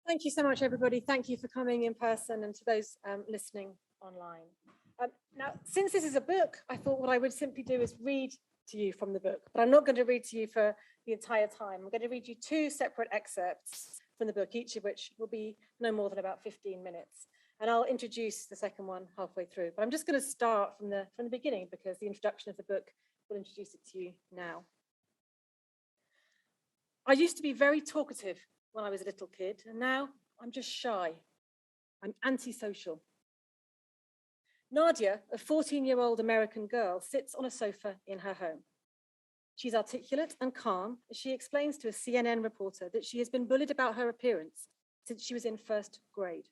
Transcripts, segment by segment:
Thank you so much, everybody. Thank you for coming in person and to those listening online. Now, since this is a book, I thought what I would simply do is read to you from the book, but I'm not going to read to you for the entire time. I'm going to read you two separate excerpts from the book, each of which will be no more than about 15 minutes. And I'll introduce the second one halfway through. But I'm just going to start from the beginning because the introduction of the book will introduce it to you now. I used to be very talkative when I was a little kid, and now I'm just shy. I'm antisocial. Nadia, a 14-year-old American girl, sits on a sofa in her home. She's articulate and calm as she explains to a CNN reporter that she has been bullied about her appearance since she was in first grade.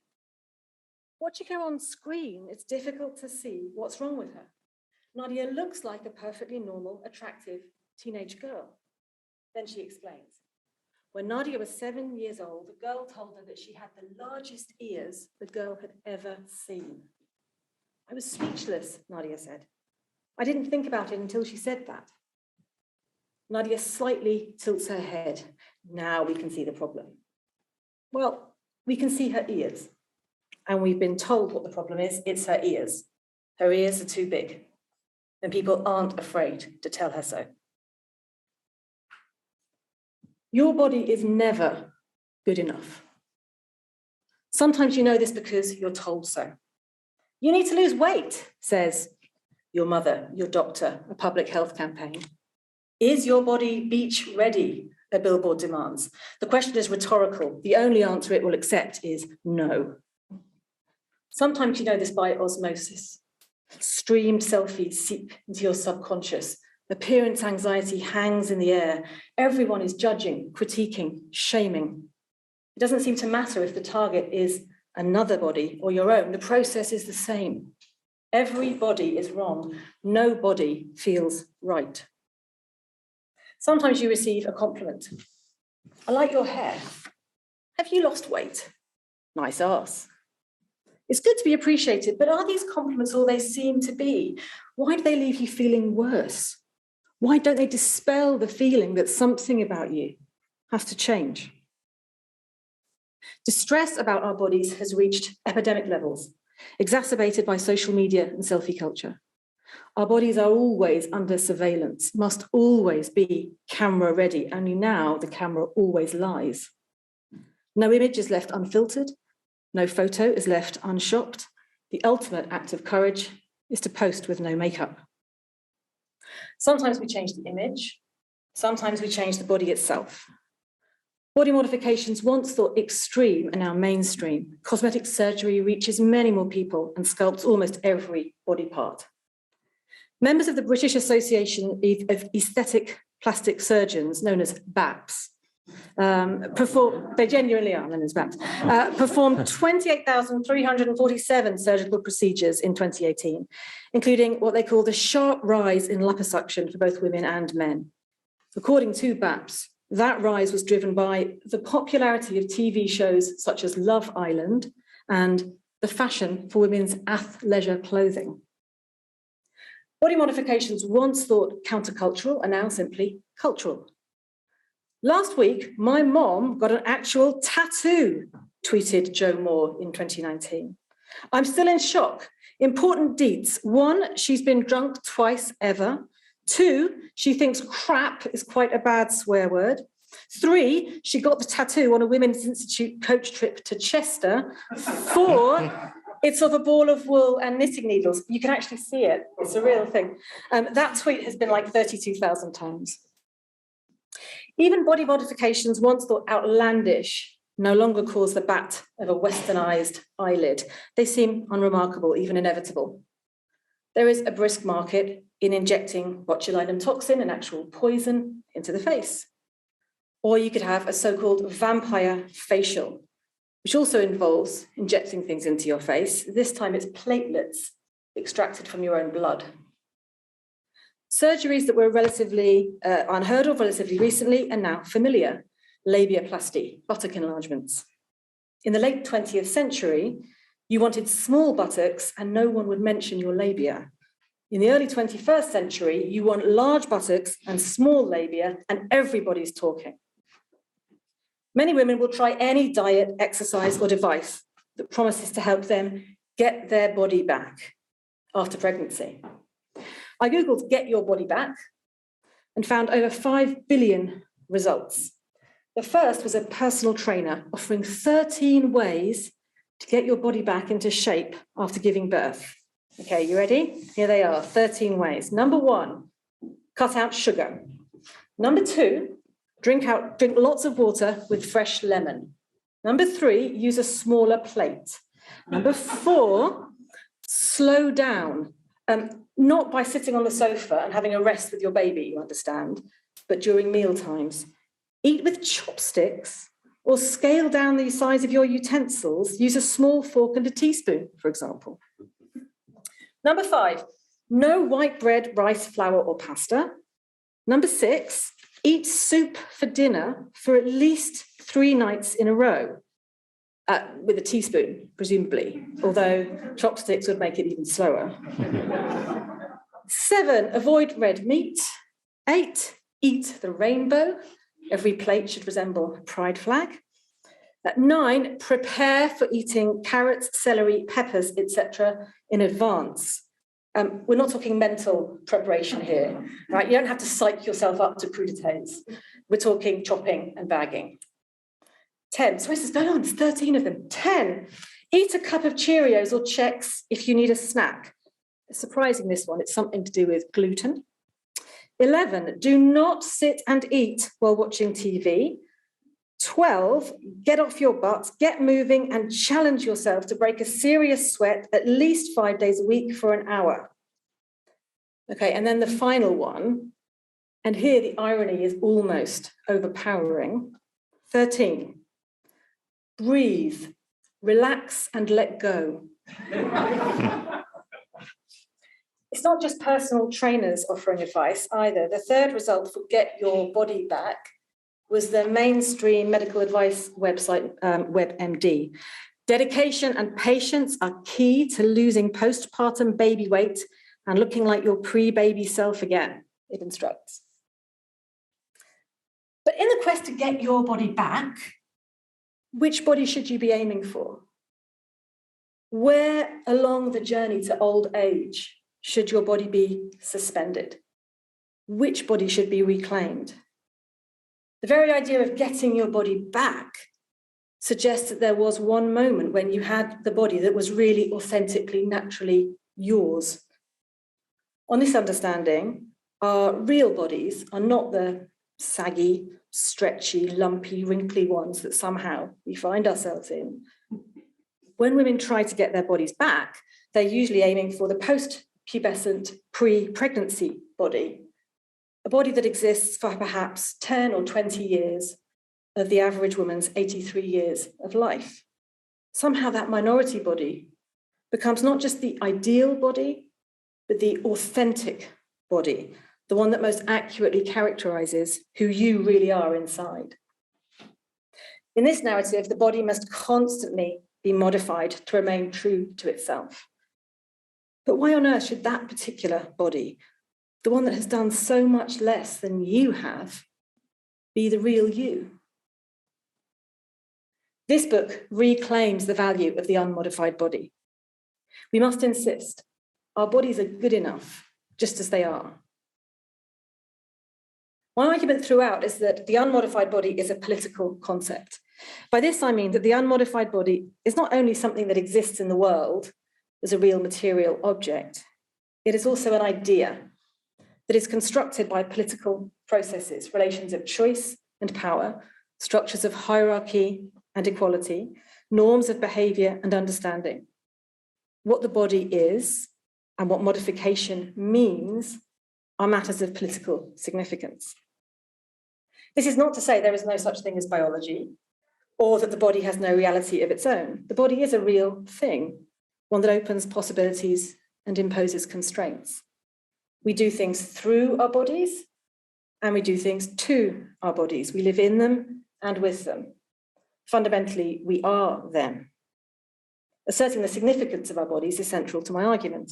Watching her on screen, it's difficult to see what's wrong with her. Nadia looks like a perfectly normal, attractive teenage girl. Then she explains. When Nadia was 7 years old, the girl told her that she had the largest ears the girl had ever seen. I was speechless, Nadia said. I didn't think about it until she said that. Nadia slightly tilts her head. Now we can see the problem. Well, we can see her ears. And we've been told what the problem is. It's her ears. Her ears are too big. And people aren't afraid to tell her so. Your body is never good enough. Sometimes you know this because you're told so. You need to lose weight, says your mother, your doctor, a public health campaign. Is your body beach ready? A billboard demands. The question is rhetorical. The only answer it will accept is no. Sometimes you know this by osmosis. Streamed selfies seep into your subconscious. Appearance anxiety hangs in the air. Everyone is judging, critiquing, shaming. It doesn't seem to matter if the target is another body or your own. The process is the same. Every body is wrong. No body feels right. Sometimes you receive a compliment. I like your hair. Have you lost weight? Nice ass. It's good to be appreciated, but are these compliments all they seem to be? Why do they leave you feeling worse? Why don't they dispel the feeling that something about you has to change? Distress about our bodies has reached epidemic levels, exacerbated by social media and selfie culture. Our bodies are always under surveillance, must always be camera ready. Only now the camera always lies. No image is left unfiltered. No photo is left unshopped. The ultimate act of courage is to post with no makeup. Sometimes we change the image. Sometimes we change the body itself. Body modifications, once thought extreme, are now mainstream. Cosmetic surgery reaches many more people and sculpts almost every body part. Members of the British Association of Aesthetic Plastic Surgeons, known as BAPS, they genuinely are known as BAPS, performed 28,347 surgical procedures in 2018, including what they call the sharp rise in liposuction for both women and men. According to BAPS, that rise was driven by the popularity of TV shows such as Love Island and the fashion for women's athleisure clothing. Body modifications, once thought countercultural, are now simply cultural. Last week, my mom got an actual tattoo, tweeted Jo Moore in 2019. I'm still in shock. Important deets. 1, she's been drunk twice ever. 2, she thinks crap is quite a bad swear word. 3, she got the tattoo on a Women's Institute coach trip to Chester. 4, it's of a ball of wool and knitting needles. You can actually see it. It's a real thing. That tweet has been like 32,000 times. Even body modifications once thought outlandish no longer cause the bat of a westernized eyelid. They seem unremarkable, even inevitable. There is a brisk market in injecting botulinum toxin, an actual poison, into the face. Or you could have a so-called vampire facial, which also involves injecting things into your face. This time it's platelets extracted from your own blood. Surgeries that were relatively unheard of relatively recently are now familiar. Labiaplasty, buttock enlargements. In the late 20th century, you wanted small buttocks and no one would mention your labia. In the early 21st century, you want large buttocks and small labia and everybody's talking. Many women will try any diet, exercise, or device that promises to help them get their body back after pregnancy. I Googled "get your body back" and found over 5 billion results. The first was a personal trainer offering 13 ways to get your body back into shape after giving birth. Okay, you ready? Here they are, 13 ways. Number 1, cut out sugar. Number 2, drink lots of water with fresh lemon. Number 3, use a smaller plate. Number 4, slow down. Not by sitting on the sofa and having a rest with your baby, you understand, but during meal times. Eat with chopsticks or scale down the size of your utensils. Use a small fork and a teaspoon, for example. Number 5, no white bread, rice, flour, or pasta. Number 6, eat soup for dinner for at least 3 nights in a row, with a teaspoon, presumably, although chopsticks would make it even slower. 7, avoid red meat. 8, eat the rainbow. Every plate should resemble a pride flag. 9, prepare for eating carrots, celery, peppers, etc. in advance. We're not talking mental preparation here, right? You don't have to psych yourself up to crudités. We're talking chopping and bagging. 10, so this is going on, there's 13 of them. 10, eat a cup of Cheerios or Chex if you need a snack. It's surprising, this one, it's something to do with gluten. 11, do not sit and eat while watching TV. 12, get off your butt, get moving and challenge yourself to break a serious sweat at least 5 days a week for an hour. Okay, and then the final one, and here the irony is almost overpowering. 13, breathe, relax and let go. It's not just personal trainers offering advice either. The third result for Get Your Body Back was the mainstream medical advice website, WebMD. Dedication and patience are key to losing postpartum baby weight and looking like your pre-baby self again, it instructs. But in the quest to get your body back, which body should you be aiming for? Where along the journey to old age should your body be suspended? Which body should be reclaimed? The very idea of getting your body back suggests that there was one moment when you had the body that was really authentically, naturally yours. On this understanding, our real bodies are not the saggy, stretchy, lumpy, wrinkly ones that somehow we find ourselves in. When women try to get their bodies back, they're usually aiming for the post-pubescent, pre-pregnancy body, a body that exists for perhaps 10 or 20 years of the average woman's 83 years of life. Somehow that minority body becomes not just the ideal body, but the authentic body, the one that most accurately characterizes who you really are inside. In this narrative, the body must constantly be modified to remain true to itself. But why on earth should that particular body, the one that has done so much less than you have, be the real you? This book reclaims the value of the unmodified body. We must insist our bodies are good enough just as they are. My argument throughout is that the unmodified body is a political concept. By this, I mean that the unmodified body is not only something that exists in the world as a real material object, it is also an idea that is constructed by political processes, relations of choice and power, structures of hierarchy and equality, norms of behavior and understanding. What the body is and what modification means are matters of political significance. This is not to say there is no such thing as biology, or that the body has no reality of its own. The body is a real thing, one that opens possibilities and imposes constraints. We do things through our bodies, and we do things to our bodies. We live in them and with them. Fundamentally, we are them. Asserting the significance of our bodies is central to my argument.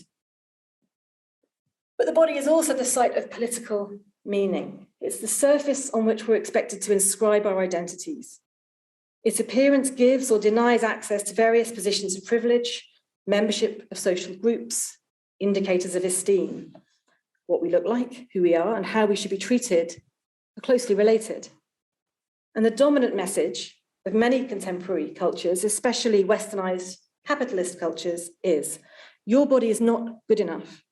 But the body is also the site of political meaning. It's the surface on which we're expected to inscribe our identities. Its appearance gives or denies access to various positions of privilege, membership of social groups, indicators of esteem. What we look like, who we are, and how we should be treated are closely related. And the dominant message of many contemporary cultures, especially westernized capitalist cultures, is your body is not good enough.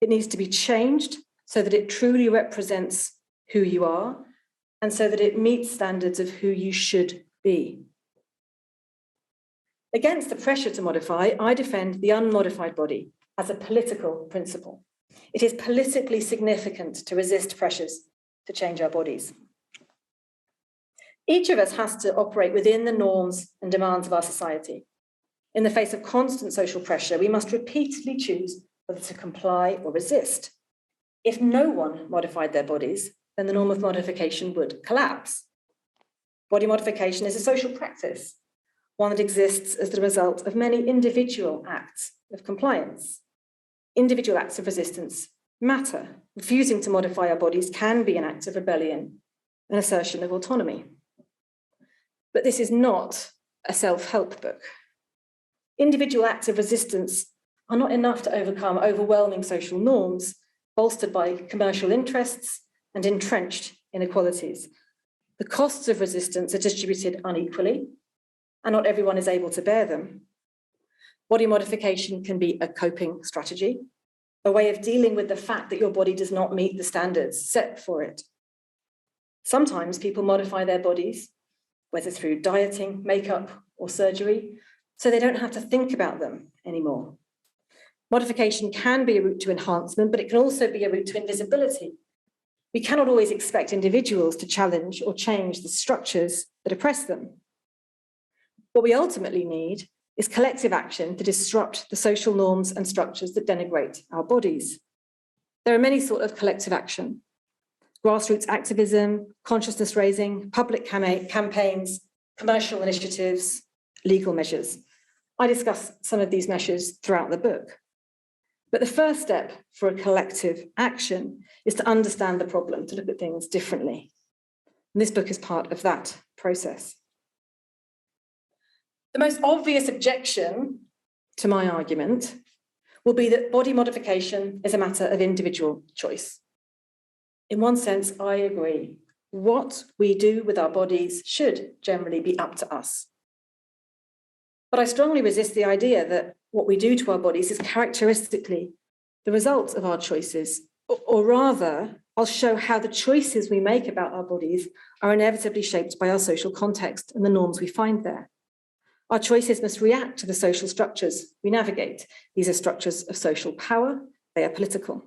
It needs to be changed so that it truly represents who you are and so that it meets standards of who you should be. Against the pressure to modify, I defend the unmodified body as a political principle. It is politically significant to resist pressures to change our bodies. Each of us has to operate within the norms and demands of our society. In the face of constant social pressure, we must repeatedly choose whether to comply or resist. If no one modified their bodies, then the norm of modification would collapse. Body modification is a social practice, one that exists as the result of many individual acts of compliance. Individual acts of resistance matter. Refusing to modify our bodies can be an act of rebellion, an assertion of autonomy. But this is not a self-help book. Individual acts of resistance are not enough to overcome overwhelming social norms bolstered by commercial interests and entrenched inequalities. The costs of resistance are distributed unequally, and not everyone is able to bear them. Body modification can be a coping strategy, a way of dealing with the fact that your body does not meet the standards set for it. Sometimes people modify their bodies, whether through dieting, makeup, or surgery, so they don't have to think about them anymore. Modification can be a route to enhancement, but it can also be a route to invisibility. We cannot always expect individuals to challenge or change the structures that oppress them. What we ultimately need is collective action to disrupt the social norms and structures that denigrate our bodies. There are many sorts of collective action: grassroots activism, consciousness raising, public campaigns, commercial initiatives, legal measures. I discuss some of these measures throughout the book. But the first step for a collective action is to understand the problem, to look at things differently. And this book is part of that process. The most obvious objection to my argument will be that body modification is a matter of individual choice. In one sense, I agree. What we do with our bodies should generally be up to us. But I strongly resist the idea that what we do to our bodies is characteristically the result of our choices, or rather, I'll show how the choices we make about our bodies are inevitably shaped by our social context and the norms we find there. Our choices must react to the social structures we navigate. These are structures of social power, they are political.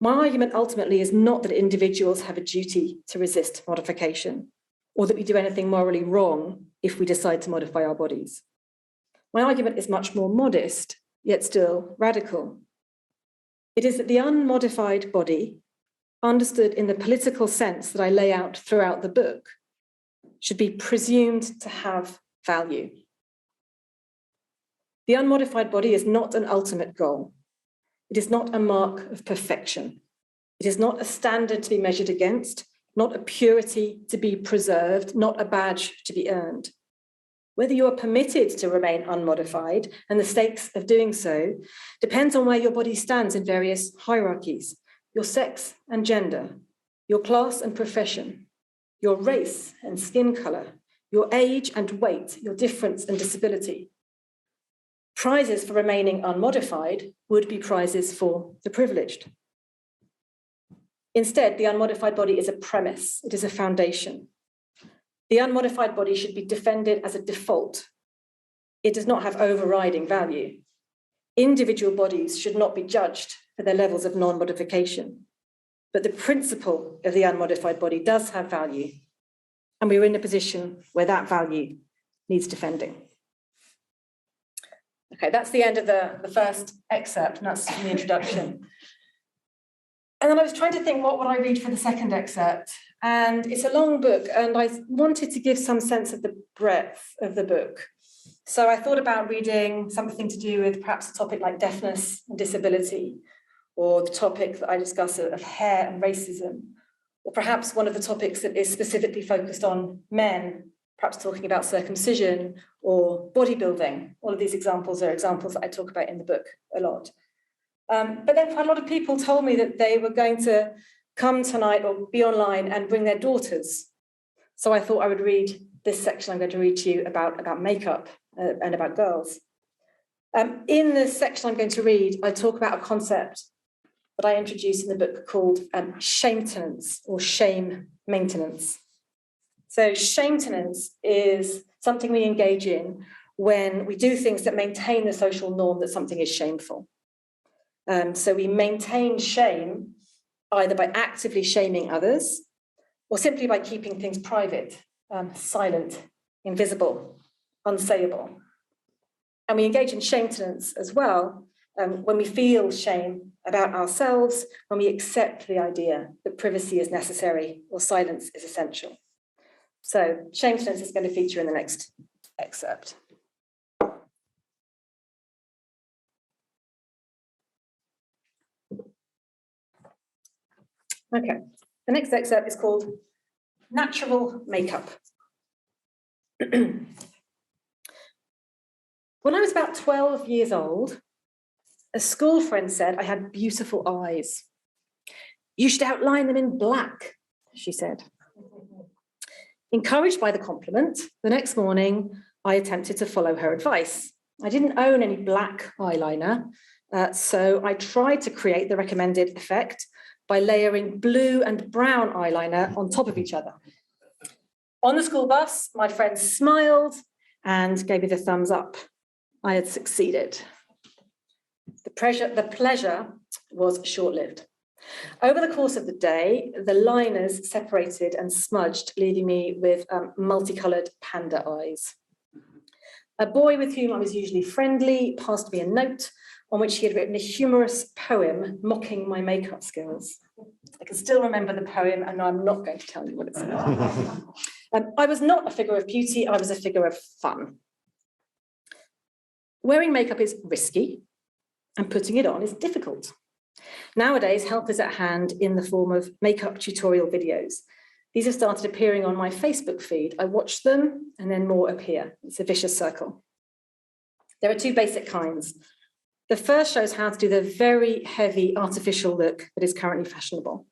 My argument ultimately is not that individuals have a duty to resist modification, or that we do anything morally wrong if we decide to modify our bodies. My argument is much more modest, yet still radical. It is that the unmodified body, understood in the political sense that I lay out throughout the book, should be presumed to have value. The unmodified body is not an ultimate goal. It is not a mark of perfection. It is not a standard to be measured against, not a purity to be preserved, not a badge to be earned. Whether you are permitted to remain unmodified, and the stakes of doing so, depends on where your body stands in various hierarchies: your sex and gender, your class and profession, your race and skin colour, your age and weight, your difference and disability. Prizes for remaining unmodified would be prizes for the privileged. Instead, the unmodified body is a premise, it is a foundation. The unmodified body should be defended as a default. It does not have overriding value. Individual bodies should not be judged for their levels of non-modification. But the principle of the unmodified body does have value, and we're in a position where that value needs defending. Okay, that's the end of the first excerpt, and that's the introduction. And then I was trying to think, what would I read for the second excerpt? And it's a long book, and I wanted to give some sense of the breadth of the book. So I thought about reading something to do with perhaps a topic like deafness and disability, or the topic that I discuss of hair and racism, or perhaps one of the topics that is specifically focused on men, perhaps talking about circumcision or bodybuilding. All of these examples are examples that I talk about in the book a lot. But then quite a lot of people told me that they were going to come tonight or be online and bring their daughters. So I thought I would read this section I'm going to read to you about makeup and about girls. In the section I'm going to read, I talk about a concept that I introduced in the book called shame-tenance or shame maintenance. So shame-tenance is something we engage in when we do things that maintain the social norm that something is shameful. So we maintain shame either by actively shaming others or simply by keeping things private, silent, invisible, unsayable. And we engage in shame-tenance as well when we feel shame about ourselves, when we accept the idea that privacy is necessary or silence is essential. So shame-tenance is going to feature in the next excerpt. Okay, the next excerpt is called Natural Makeup. When I was about 12 years old, a school friend said I had beautiful eyes. You should outline them in black, she said. Encouraged by the compliment, the next morning, I attempted to follow her advice. I didn't own any black eyeliner, so I tried to create the recommended effect by layering blue and brown eyeliner on top of each other. On the school bus, my friend smiled and gave me the thumbs up. I had succeeded. The pleasure was short-lived. Over the course of the day, the liners separated and smudged, leaving me with multicolored panda eyes. A boy with whom I was usually friendly passed me a note on which he had written a humorous poem mocking my makeup skills. I can still remember the poem, and I'm not going to tell you what it said. I was not a figure of beauty, I was a figure of fun. Wearing makeup is risky, and putting it on is difficult. Nowadays, help is at hand in the form of makeup tutorial videos. These have started appearing on my Facebook feed. I watch them, and then more appear. It's a vicious circle. There are two basic kinds. The first shows how to do the very heavy artificial look that is currently fashionable.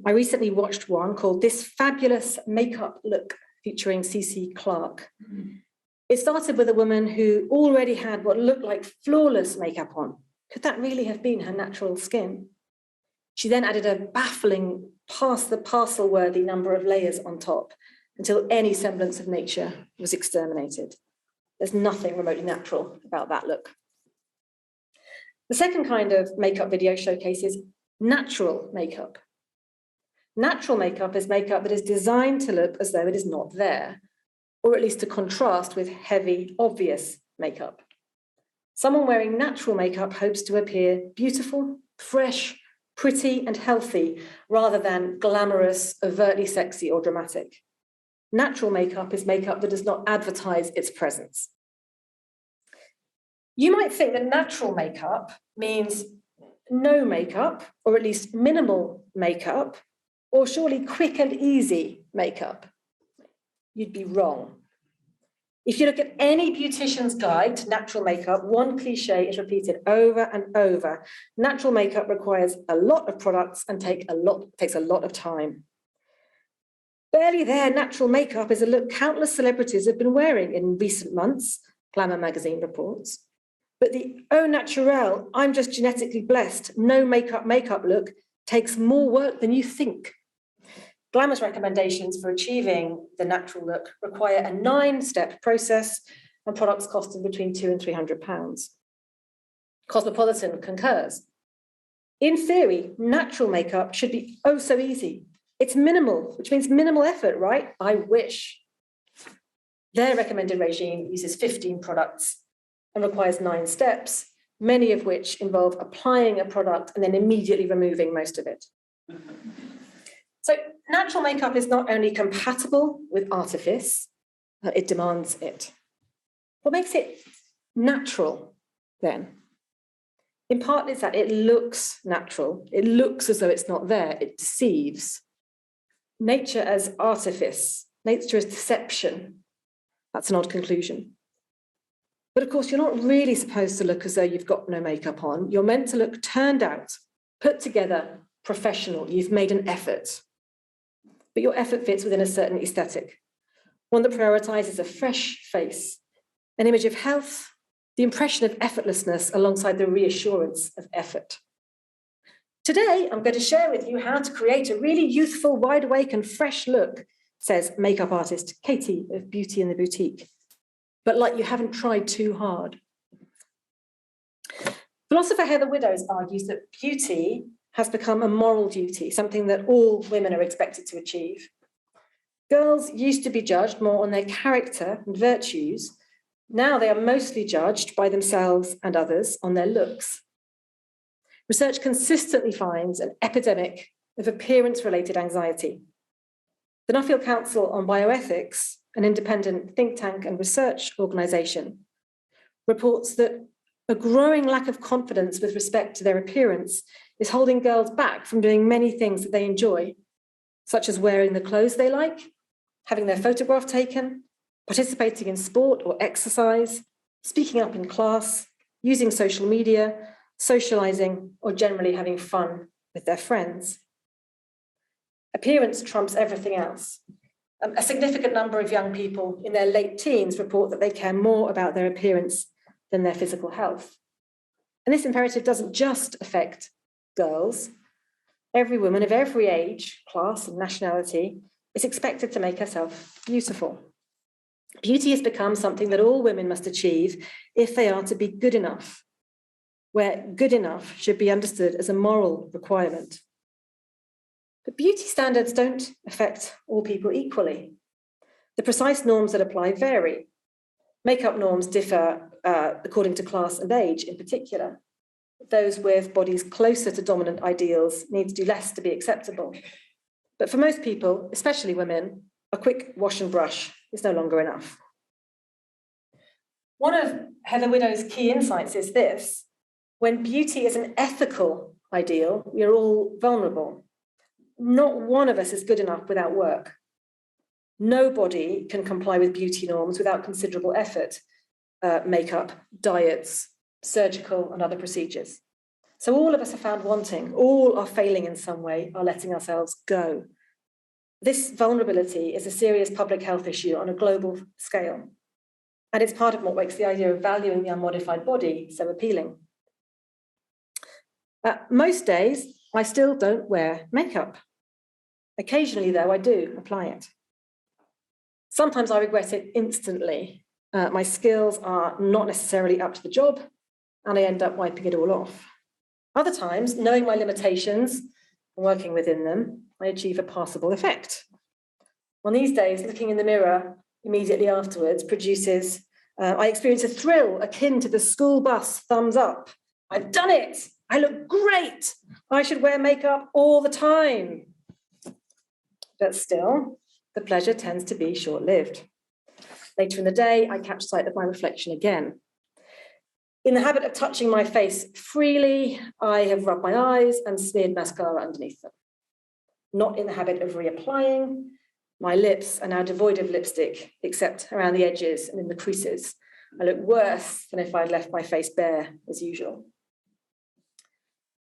I recently watched one called This Fabulous Makeup Look, featuring CC Clarke. It started with a woman who already had what looked like flawless makeup on. Could that really have been her natural skin? She then added a baffling, past-the-parcel-worthy number of layers on top until any semblance of nature was exterminated. There's nothing remotely natural about that look. The second kind of makeup video showcases natural makeup. Natural makeup is makeup that is designed to look as though it is not there, or at least to contrast with heavy, obvious makeup. Someone wearing natural makeup hopes to appear beautiful, fresh, pretty, and healthy, rather than glamorous, overtly sexy, or dramatic. Natural makeup is makeup that does not advertise its presence. You might think that natural makeup means no makeup, or at least minimal makeup, or surely quick and easy makeup. You'd be wrong. If you look at any beautician's guide to natural makeup, one cliche is repeated over and over. Natural makeup requires a lot of products and takes a lot of time. Barely there, natural makeup is a look countless celebrities have been wearing in recent months, Glamour magazine reports. But the au naturel, I'm just genetically blessed, no makeup look takes more work than you think. Glamour's recommendations for achieving the natural look require a 9-step process and products costing between £200 and £300. Cosmopolitan concurs. In theory, natural makeup should be oh so easy. It's minimal, which means minimal effort, right? I wish. Their recommended regime uses 15 products and requires 9 steps, many of which involve applying a product and then immediately removing most of it. So natural makeup is not only compatible with artifice, it demands it. What makes it natural then? In part, it's that it looks natural. It looks as though it's not there. It deceives. nature as artifice, nature as deception. That's an odd conclusion. But of course, you're not really supposed to look as though you've got no makeup on. You're meant to look turned out, put together, professional. You've made an effort. But your effort fits within a certain aesthetic, one that prioritizes a fresh face, an image of health, the impression of effortlessness alongside the reassurance of effort. Today, I'm going to share with you how to create a really youthful, wide awake and fresh look, says makeup artist Katie of Beauty in the Boutique. But like you haven't tried too hard. Philosopher Heather Widdows argues that beauty has become a moral duty, something that all women are expected to achieve. Girls used to be judged more on their character and virtues. Now they are mostly judged by themselves and others on their looks. Research consistently finds an epidemic of appearance-related anxiety. The Nuffield Council on Bioethics, an independent think tank and research organisation, reports that a growing lack of confidence with respect to their appearance is holding girls back from doing many things that they enjoy, such as wearing the clothes they like, having their photograph taken, participating in sport or exercise, speaking up in class, using social media, socialising, or generally having fun with their friends. Appearance trumps everything else. A significant number of young people in their late teens report that they care more about their appearance than their physical health. And this imperative doesn't just affect girls. Every woman of every age, class, and nationality is expected to make herself beautiful. Beauty has become something that all women must achieve if they are to be good enough, where good enough should be understood as a moral requirement. But beauty standards don't affect all people equally. The precise norms that apply vary. Makeup norms differ according to class and age in particular. Those with bodies closer to dominant ideals need to do less to be acceptable. But for most people, especially women, a quick wash and brush is no longer enough. One of Heather Widdows' key insights is this: when beauty is an ethical ideal, we are all vulnerable. Not one of us is good enough without work. Nobody can comply with beauty norms without considerable effort, makeup, diets, surgical and other procedures. So all of us are found wanting, all are failing in some way, are letting ourselves go. This vulnerability is a serious public health issue on a global scale. And it's part of what makes the idea of valuing the unmodified body so appealing. Most days, I still don't wear makeup. Occasionally, though, I do apply it. Sometimes I regret it instantly. My skills are not necessarily up to the job, and I end up wiping it all off. Other times, knowing my limitations and working within them, I achieve a passable effect. On these days, looking in the mirror immediately afterwards produces, I experience a thrill akin to the school bus thumbs up. I've done it! I look great! I should wear makeup all the time. But still, the pleasure tends to be short-lived. Later in the day, I catch sight of my reflection again. In the habit of touching my face freely, I have rubbed my eyes and smeared mascara underneath them. Not in the habit of reapplying. My lips are now devoid of lipstick, except around the edges and in the creases. I look worse than if I'd left my face bare as usual.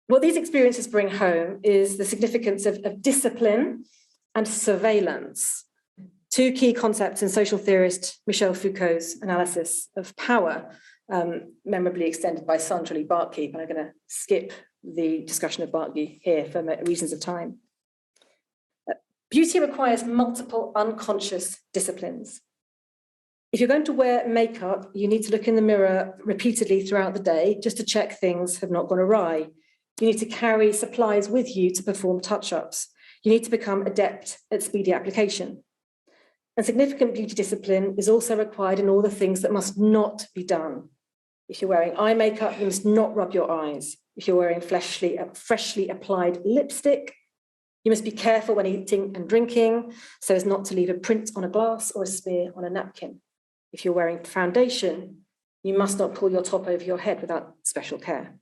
What these experiences bring home is the significance of discipline and surveillance, two key concepts in social theorist Michel Foucault's analysis of power, memorably extended by Sandra Bartke, but I'm going to skip the discussion of Bartke here for reasons of time. Beauty requires multiple unconscious disciplines. If you're going to wear makeup, you need to look in the mirror repeatedly throughout the day just to check things have not gone awry. You need to carry supplies with you to perform touch-ups. You need to become adept at speedy application. And significant beauty discipline is also required in all the things that must not be done. If you're wearing eye makeup, you must not rub your eyes. If you're wearing freshly applied lipstick, you must be careful when eating and drinking so as not to leave a print on a glass or a smear on a napkin. If you're wearing foundation, you must not pull your top over your head without special care.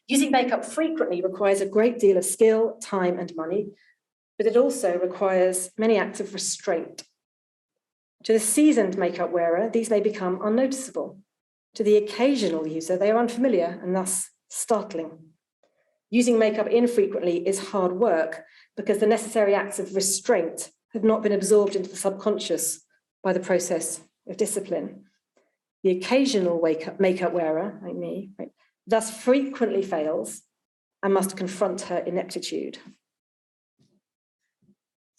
Using makeup frequently requires a great deal of skill, time, and money, but it also requires many acts of restraint. To the seasoned makeup wearer, these may become unnoticeable. To the occasional user, they are unfamiliar and thus startling. Using makeup infrequently is hard work because the necessary acts of restraint have not been absorbed into the subconscious by the process of discipline. The occasional makeup wearer, like me, right, thus frequently fails and must confront her ineptitude.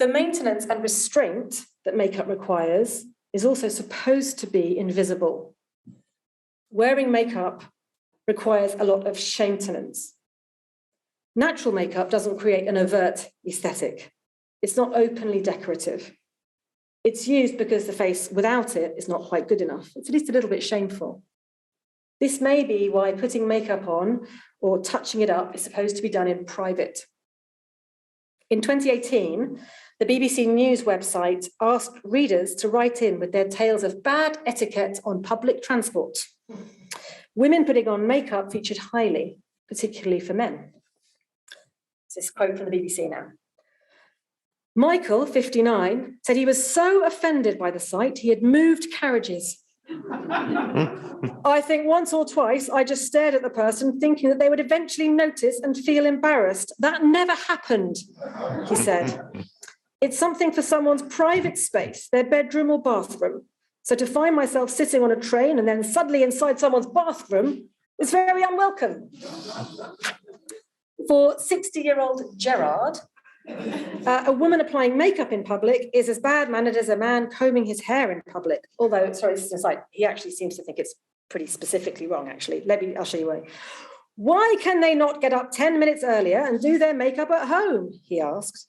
The maintenance and restraint that makeup requires is also supposed to be invisible. Wearing makeup requires a lot of shame-tenance. Natural makeup doesn't create an overt aesthetic. It's not openly decorative. It's used because the face without it is not quite good enough. It's at least a little bit shameful. This may be why putting makeup on or touching it up is supposed to be done in private. In 2018, the BBC News website asked readers to write in with their tales of bad etiquette on public transport. Women putting on makeup featured highly, particularly for men. This is a quote from the BBC now. Michael, 59, said he was so offended by the sight, he had moved carriages. I think once or twice I just stared at the person thinking that they would eventually notice and feel embarrassed. That never happened, he said. It's something for someone's private space, their bedroom or bathroom. So to find myself sitting on a train and then suddenly inside someone's bathroom is very unwelcome. For 60-year-old Gerard, a woman applying makeup in public is as bad-mannered as a man combing his hair in public. Although, sorry, this is aside, he actually seems to think it's pretty specifically wrong, actually. I'll show you why. Why can they not get up 10 minutes earlier and do their makeup at home, he asked.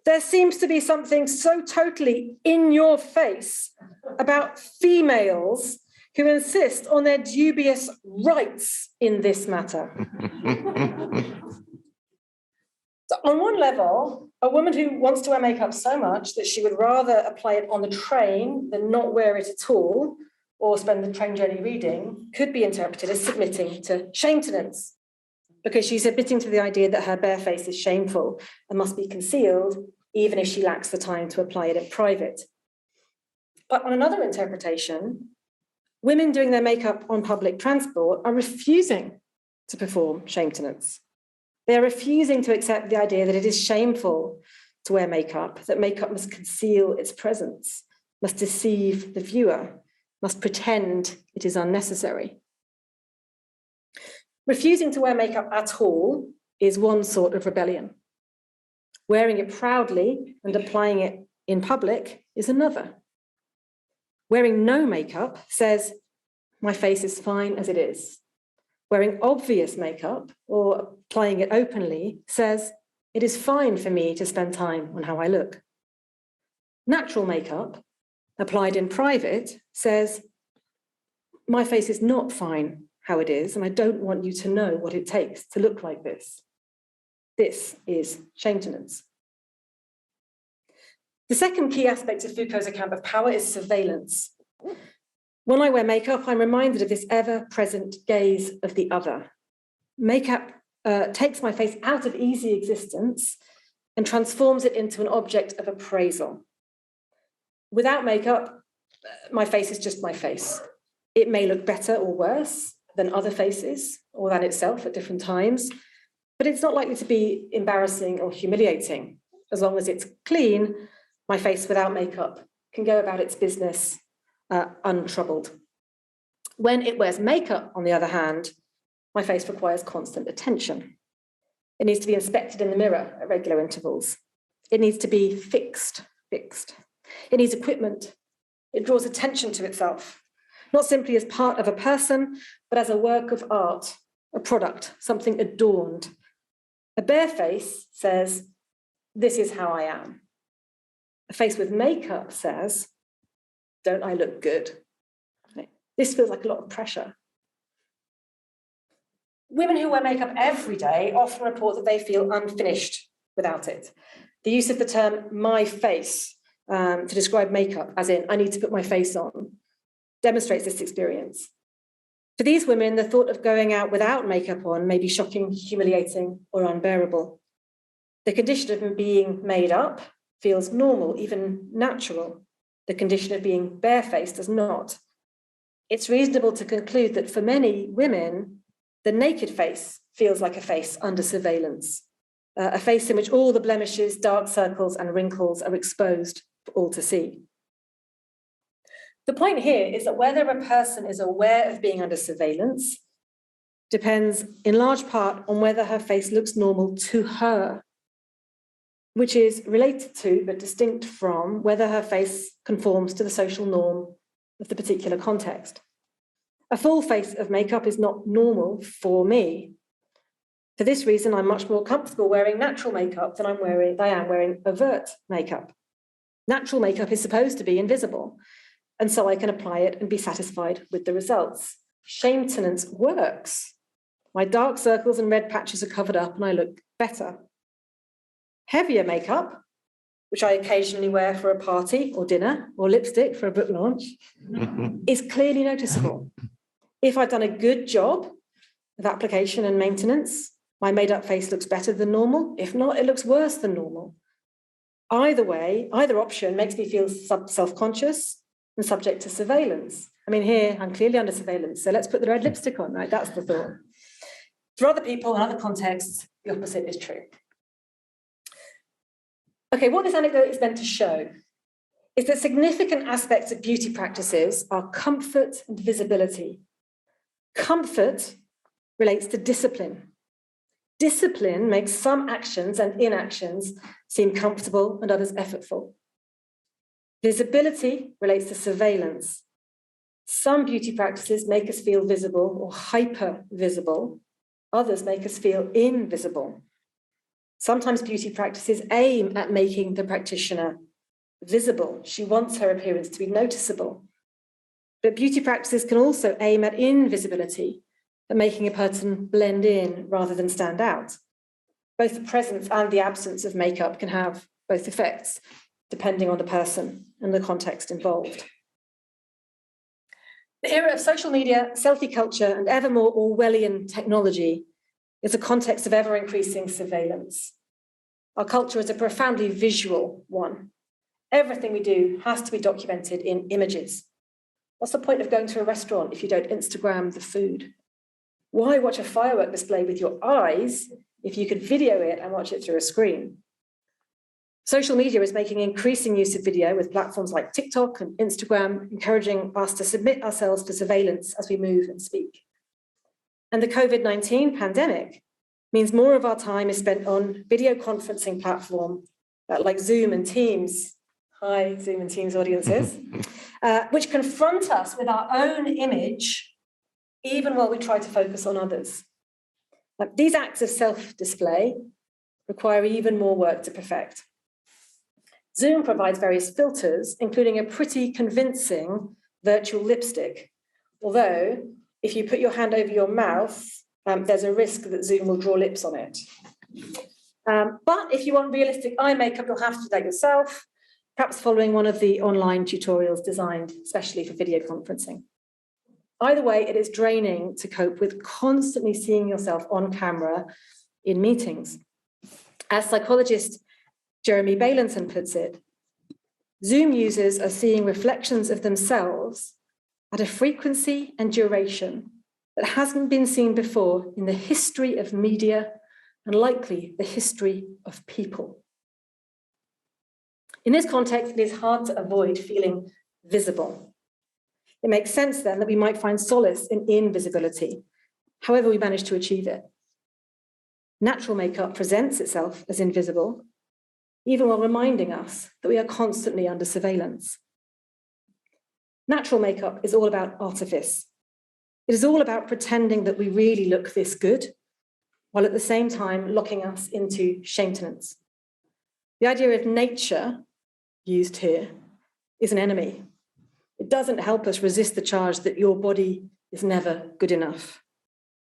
There seems to be something so totally in your face about females who insist on their dubious rights in this matter. So on one level, a woman who wants to wear makeup so much that she would rather apply it on the train than not wear it at all, or spend the train journey reading, could be interpreted as submitting to shame-tenance, because she's admitting to the idea that her bare face is shameful and must be concealed, even if she lacks the time to apply it in private. But on another interpretation, women doing their makeup on public transport are refusing to perform shame-tenance. They are refusing to accept the idea that it is shameful to wear makeup, that makeup must conceal its presence, must deceive the viewer, must pretend it is unnecessary. Refusing to wear makeup at all is one sort of rebellion. Wearing it proudly and applying it in public is another. Wearing no makeup says, my face is fine as it is. Wearing obvious makeup or applying it openly says, it is fine for me to spend time on how I look. Natural makeup, applied in private, says, my face is not fine how it is, and I don't want you to know what it takes to look like this. This is shame-tenance. The second key aspect of Foucault's account of power is surveillance. When I wear makeup, I'm reminded of this ever-present gaze of the other. Makeup takes my face out of easy existence and transforms it into an object of appraisal. Without makeup, my face is just my face. It may look better or worse than other faces or than itself at different times, but it's not likely to be embarrassing or humiliating. As long as it's clean, my face without makeup can go about its business untroubled. When it wears makeup, on the other hand, my face requires constant attention. It needs to be inspected in the mirror at regular intervals. It needs to be fixed. It needs equipment. It draws attention to itself, not simply as part of a person, but as a work of art, a product, something adorned. A bare face says, this is how I am. A face with makeup says, don't I look good? This feels like a lot of pressure. Women who wear makeup every day often report that they feel unfinished without it. The use of the term my face to describe makeup, as in I need to put my face on, demonstrates this experience. For these women, the thought of going out without makeup on may be shocking, humiliating, or unbearable. The condition of being made up feels normal, even natural. The condition of being barefaced does not. It's reasonable to conclude that for many women, the naked face feels like a face under surveillance, a face in which all the blemishes, dark circles, and wrinkles are exposed for all to see. The point here is that whether a person is aware of being under surveillance depends in large part on whether her face looks normal to her, which is related to but distinct from whether her face conforms to the social norm of the particular context. A full face of makeup is not normal for me. For this reason, I'm much more comfortable wearing natural makeup than I am wearing overt makeup. Natural makeup is supposed to be invisible, and so I can apply it and be satisfied with the results. Shame-tenance works. My dark circles and red patches are covered up and I look better. Heavier makeup, which I occasionally wear for a party or dinner, or lipstick for a book launch, is clearly noticeable. If I've done a good job of application and maintenance, my made-up face looks better than normal. If not, it looks worse than normal. Either way, either option makes me feel self-conscious and subject to surveillance. I mean, here, I'm clearly under surveillance, so let's put the red lipstick on, right? That's the thought. For other people in other contexts, the opposite is true. Okay, what this anecdote is meant to show is that significant aspects of beauty practices are comfort and visibility. Comfort relates to discipline. Discipline makes some actions and inactions seem comfortable and others effortful. Visibility relates to surveillance. Some beauty practices make us feel visible or hyper-visible. Others make us feel invisible. Sometimes beauty practices aim at making the practitioner visible. She wants her appearance to be noticeable. But beauty practices can also aim at invisibility, at making a person blend in rather than stand out. Both the presence and the absence of makeup can have both effects, depending on the person and the context involved. The era of social media, selfie culture, and ever more Orwellian technology is a context of ever-increasing surveillance. Our culture is a profoundly visual one. Everything we do has to be documented in images. What's the point of going to a restaurant if you don't Instagram the food? Why watch a firework display with your eyes if you could video it and watch it through a screen? Social media is making increasing use of video with platforms like TikTok and Instagram, encouraging us to submit ourselves to surveillance as we move and speak. And the COVID-19 pandemic means more of our time is spent on video conferencing platforms like Zoom and Teams. Hi, Zoom and Teams audiences, which confront us with our own image, even while we try to focus on others. These acts of self-display require even more work to perfect. Zoom provides various filters, including a pretty convincing virtual lipstick. Although, if you put your hand over your mouth, there's a risk that Zoom will draw lips on it. But if you want realistic eye makeup, you'll have to do that yourself, perhaps following one of the online tutorials designed especially for video conferencing. Either way, it is draining to cope with constantly seeing yourself on camera in meetings. As psychologist Jeremy Bailenson puts it, Zoom users are seeing reflections of themselves at a frequency and duration that hasn't been seen before in the history of media and likely the history of people. In this context, it is hard to avoid feeling visible. It makes sense then that we might find solace in invisibility, however we manage to achieve it. Natural makeup presents itself as invisible, even while reminding us that we are constantly under surveillance. Natural makeup is all about artifice. It is all about pretending that we really look this good, while at the same time locking us into shame-tenance. The idea of nature, used here, is an enemy. It doesn't help us resist the charge that your body is never good enough.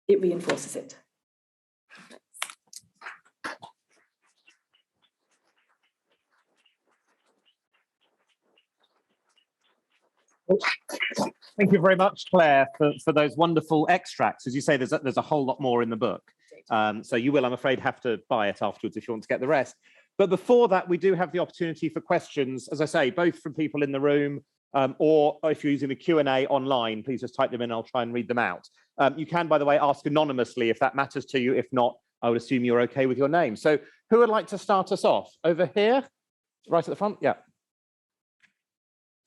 It reinforces it. Thank you very much, Claire, for those wonderful extracts. As you say, there's a whole lot more in the book. So you will, I'm afraid, have to buy it afterwards if you want to get the rest. But before that, we do have the opportunity for questions, as I say, both from people in the room, or if you're using the Q&A online, please just type them in, I'll try and read them out. You can, by the way, ask anonymously if that matters to you. If not, I would assume you're okay with your name. So who would like to start us off? Over here, right at the front, yeah.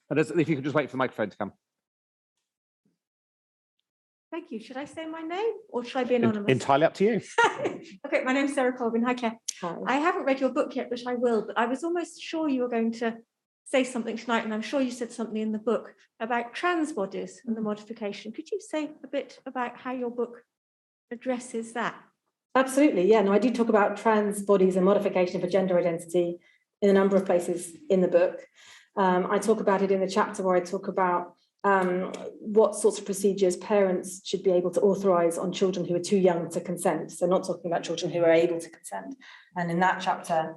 And if you could just wait for the microphone to come. Thank you. Should I say my name or should I be anonymous? Entirely up to you. Okay, my name's Sarah Colvin. Hi, Claire. Hi. I haven't read your book yet, but I will. But I was almost sure you were going to say something tonight, and I'm sure you said something in the book about trans bodies and the modification. Could you say a bit about how your book addresses that? Absolutely, yeah. No, I do talk about trans bodies and modification for gender identity in a number of places in the book. I talk about it in the chapter where I talk about what sorts of procedures parents should be able to authorise on children who are too young to consent. So not talking about children who are able to consent. And in that chapter,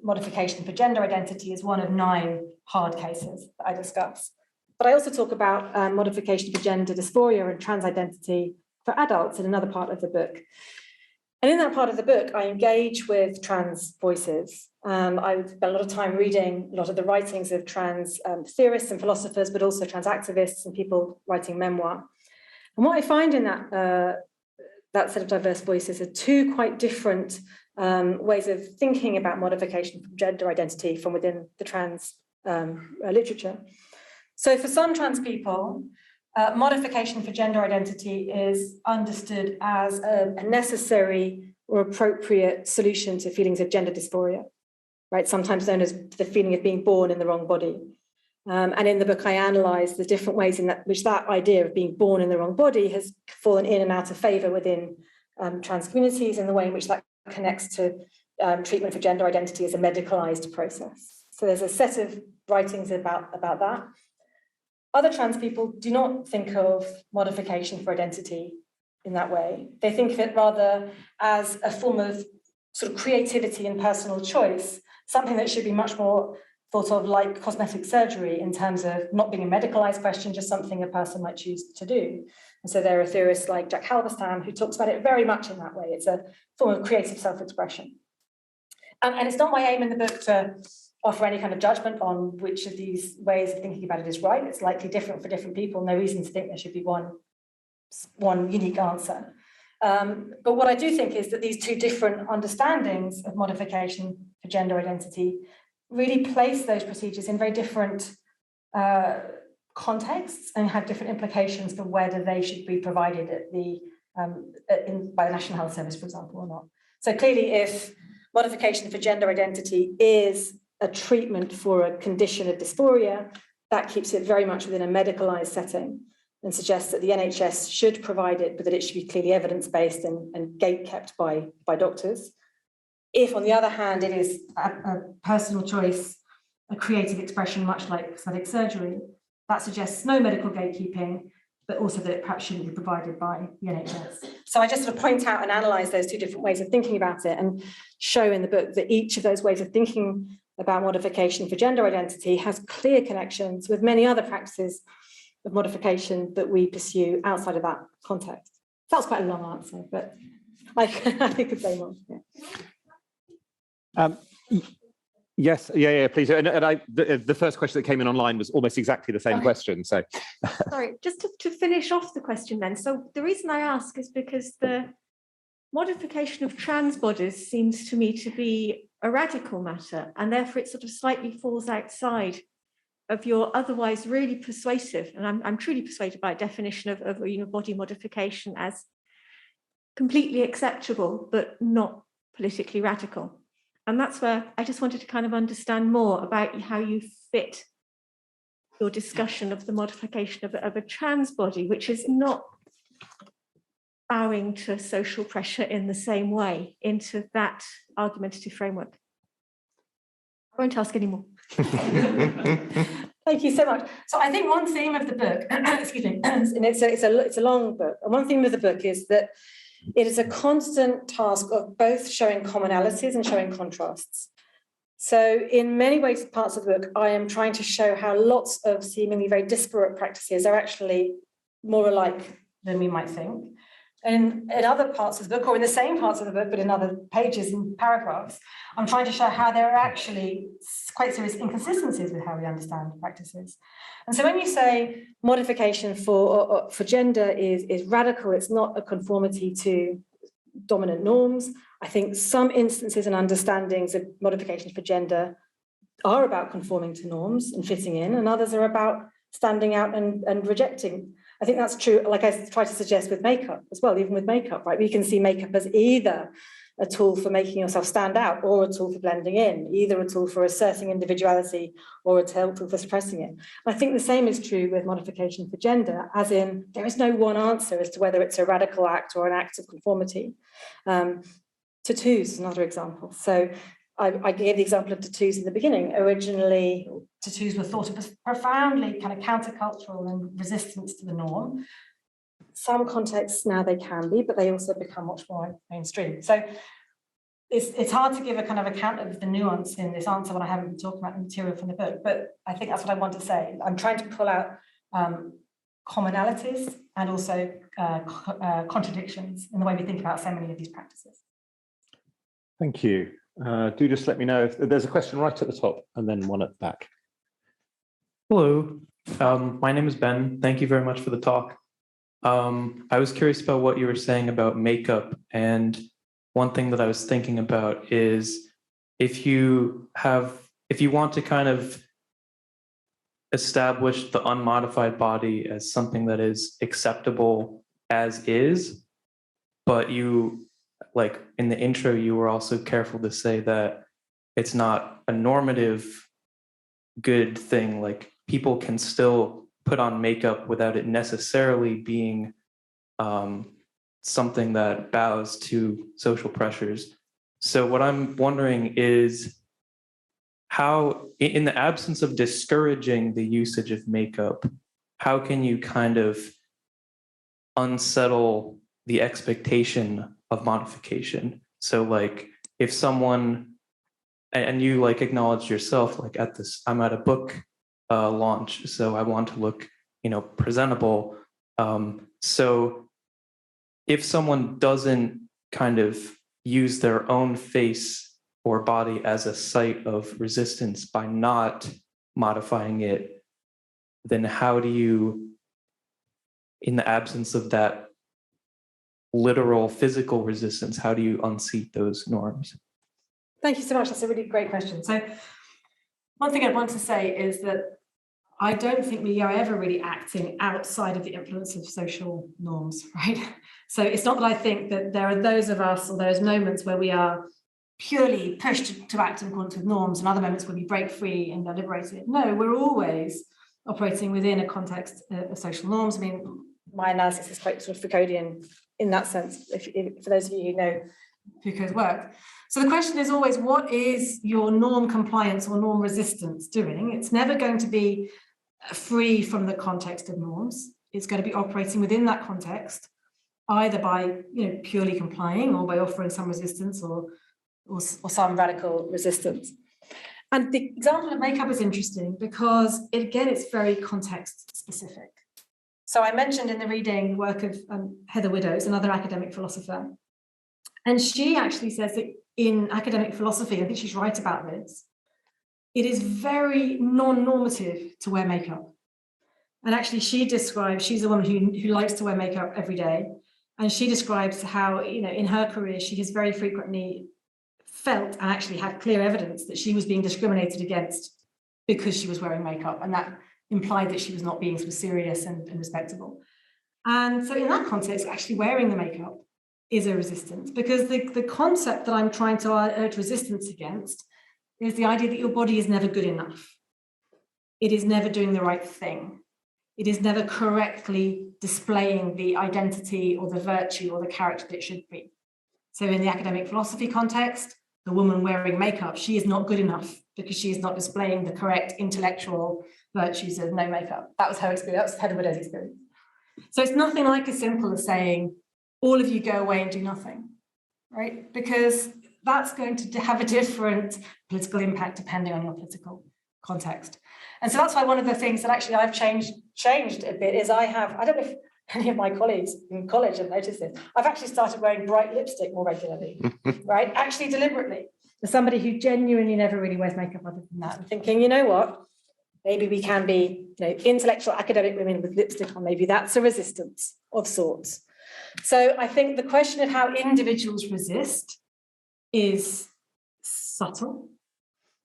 modification for gender identity is one of 9 hard cases that I discuss. But I also talk about modification for gender dysphoria and trans identity for adults in another part of the book. And in that part of the book, I engage with trans voices. I spent a lot of time reading a lot of the writings of trans theorists and philosophers, but also trans activists and people writing memoir. And what I find in that set of diverse voices are 2 quite different ways of thinking about modification for gender identity from within the trans literature. So for some trans people, modification for gender identity is understood as a necessary or appropriate solution to feelings of gender dysphoria, right? Sometimes known as the feeling of being born in the wrong body. And in the book, I analyse the different ways in which that idea of being born in the wrong body has fallen in and out of favour within trans communities, and the way in which that connects to treatment for gender identity as a medicalised process. So there's a set of writings about that. Other trans people do not think of modification for identity in that way. They think of it rather as a form of sort of creativity and personal choice, something that should be much more thought of like cosmetic surgery in terms of not being a medicalised question, just something a person might choose to do. And so there are theorists like Jack Halberstam who talks about it very much in that way. It's a form of creative self-expression. And it's not my aim in the book to offer any kind of judgment on which of these ways of thinking about it is right. It's likely different for different people. No reason to think there should be one unique answer. But what I do think is that these 2 different understandings of modification for gender identity really place those procedures in very different contexts and have different implications for whether they should be provided at by the National Health Service, for example, or not. So clearly, if modification for gender identity is a treatment for a condition of dysphoria, that keeps it very much within a medicalised setting and suggests that the NHS should provide it, but that it should be clearly evidence-based and gate-kept by doctors. If, on the other hand, it is a personal choice, a creative expression, much like cosmetic surgery, that suggests no medical gatekeeping, but also that it perhaps shouldn't be provided by the NHS. So I just sort of point out and analyse those 2 different ways of thinking about it and show in the book that each of those ways of thinking about modification for gender identity has clear connections with many other practices of modification that we pursue outside of that context. That was quite a long answer, but I could say more. Yeah. Yes, yeah, please. And the first question that came in online was almost exactly the same question. So, sorry, just to finish off the question then. So the reason I ask is because the modification of trans bodies seems to me to be a radical matter, and therefore it sort of slightly falls outside of your otherwise really persuasive, and I'm truly persuaded by a definition of body modification as completely acceptable, but not politically radical. And that's where I just wanted to kind of understand more about how you fit your discussion of the modification of a trans body, which is not bowing to social pressure in the same way, into that argumentative framework. I won't ask any more. Thank you so much. So I think one theme of the book, excuse me, and it's a long book, and one theme of the book is that it is a constant task of both showing commonalities and showing contrasts. So in many ways, parts of the book, I am trying to show how lots of seemingly very disparate practices are actually more alike than we might think. And in other parts of the book, or in the same parts of the book, but in other pages and paragraphs, I'm trying to show how there are actually quite serious inconsistencies with how we understand practices. And so when you say modification for gender is radical, it's not a conformity to dominant norms. I think some instances and understandings of modifications for gender are about conforming to norms and fitting in, and others are about standing out and rejecting. I think that's true, like I try to suggest with makeup as well, even with makeup, right? We can see makeup as either a tool for making yourself stand out or a tool for blending in, either a tool for asserting individuality or a tool for suppressing it. I think the same is true with modification for gender, as in there is no one answer as to whether it's a radical act or an act of conformity. Tattoos is another example. So I gave the example of tattoos in the beginning. Originally, tattoos were thought of as profoundly kind of countercultural and resistance to the norm. Some contexts now they can be, but they also become much more mainstream. So it's hard to give a kind of account of the nuance in this answer when I haven't been talking about the material from the book, but I think that's what I want to say. I'm trying to pull out commonalities and also contradictions in the way we think about so many of these practices. Thank you. Do just let me know if there's a question right at the top and then one at the back. Hello, my name is Ben. Thank you very much for the talk. I was curious about what you were saying about makeup, and one thing that I was thinking about is if you want to kind of establish the unmodified body as something that is acceptable as is, but you, like in the intro, you were also careful to say that it's not a normative good thing. Like people can still put on makeup without it necessarily being something that bows to social pressures. So what I'm wondering is how, in the absence of discouraging the usage of makeup, how can you kind of unsettle the expectation of modification? So like if someone, and you like acknowledged yourself, like I'm at a book launch, so I want to look, presentable. So if someone doesn't kind of use their own face or body as a site of resistance by not modifying it, then how do you, in the absence of that literal physical resistance, how do you unseat those norms? Thank you so much. That's a really great question. So one thing I want to say is that I don't think we are ever really acting outside of the influence of social norms, right? So it's not that I think that there are those of us, or there's moments where we are purely pushed to act in accordance with norms and other moments where we break free and are liberated. No, we're always operating within a context of social norms. I mean, my analysis is quite sort of Foucauldian in that sense, for those of you who know Foucault's work. So the question is always, what is your norm compliance or norm resistance doing? It's never going to be free from the context of norms. It's going to be operating within that context, either by purely complying or by offering some resistance or some radical resistance. And the example of makeup is interesting because, again, it's very context specific. So I mentioned in the reading the work of Heather Widdows, another academic philosopher, and she actually says that in academic philosophy, I think she's right about this, it is very non-normative to wear makeup. And actually she's a woman who likes to wear makeup every day. And she describes how, in her career, she has very frequently felt and actually had clear evidence that she was being discriminated against because she was wearing makeup. And that implied that she was not being sort of serious and respectable. And so in that context, actually wearing the makeup is a resistance, because the concept that I'm trying to urge resistance against is the idea that your body is never good enough. It is never doing the right thing. It is never correctly displaying the identity or the virtue or the character that it should be. So in the academic philosophy context, the woman wearing makeup, she is not good enough because she is not displaying the correct intellectual virtues of no makeup. That was her experience. That was Heather Widdows' experience. So it's nothing like as simple as saying, all of you go away and do nothing, right? Because that's going to have a different political impact depending on your political context. And so that's why one of the things that actually I've changed a bit is I don't know if any of my colleagues in college have noticed this. I've actually started wearing bright lipstick more regularly, right? Actually, deliberately. As somebody who genuinely never really wears makeup other than that, and thinking, you know what? Maybe we can be, intellectual academic women with lipstick on. Maybe that's a resistance of sorts. So I think the question of how individuals resist is subtle.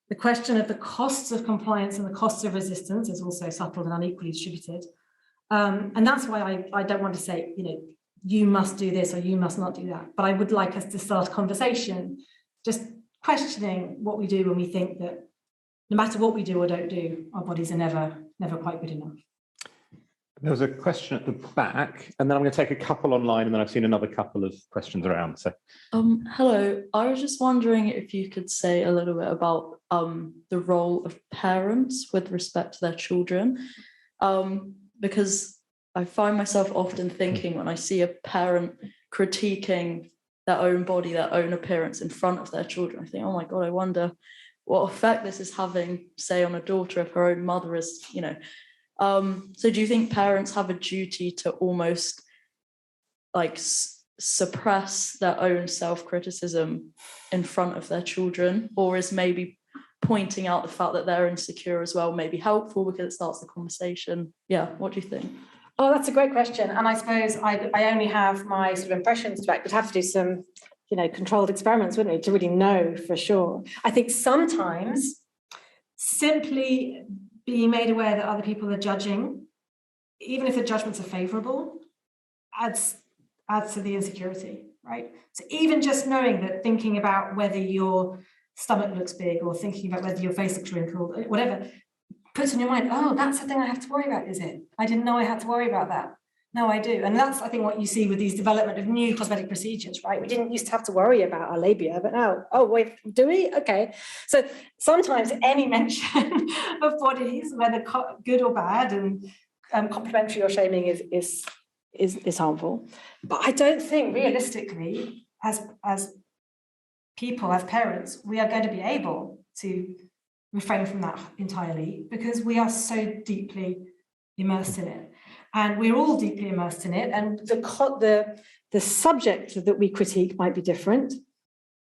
The question of the costs of compliance and the costs of resistance is also subtle and unequally distributed. And that's why I don't want to say, you must do this or you must not do that. But I would like us to start a conversation, just questioning what we do when we think that no matter what we do or don't do, our bodies are never quite good enough. There was a question at the back, and then I'm going to take a couple online, and then I've seen another couple of questions around. So, hello. I was just wondering if you could say a little bit about the role of parents with respect to their children, because I find myself often thinking when I see a parent critiquing their own body, their own appearance in front of their children, I think, oh my God, I wonder what effect this is having, say, on a daughter if her own mother is, So do you think parents have a duty to almost like suppress their own self-criticism in front of their children? Or is maybe pointing out the fact that they're insecure as well maybe helpful because it starts the conversation? Yeah, what do you think? Oh, that's a great question. And I suppose I only have my sort of impressions back. We'd have to do some, controlled experiments, wouldn't we, to really know for sure. I think sometimes simply being made aware that other people are judging, even if the judgments are favourable, adds to the insecurity, right? So even just knowing that, thinking about whether your stomach looks big or thinking about whether your face looks wrinkled, whatever, puts in your mind, oh, that's the thing I have to worry about, is it? I didn't know I had to worry about that. No, I do. And that's, I think, what you see with these development of new cosmetic procedures, right? We didn't used to have to worry about our labia, but now, oh, wait, do we? Okay. So sometimes any mention of bodies, whether good or bad, and complimentary or shaming is harmful. But I don't think realistically, as people, as parents, we are going to be able to refrain from that entirely because we are so deeply immersed in it. And we're all deeply immersed in it. And the subject that we critique might be different.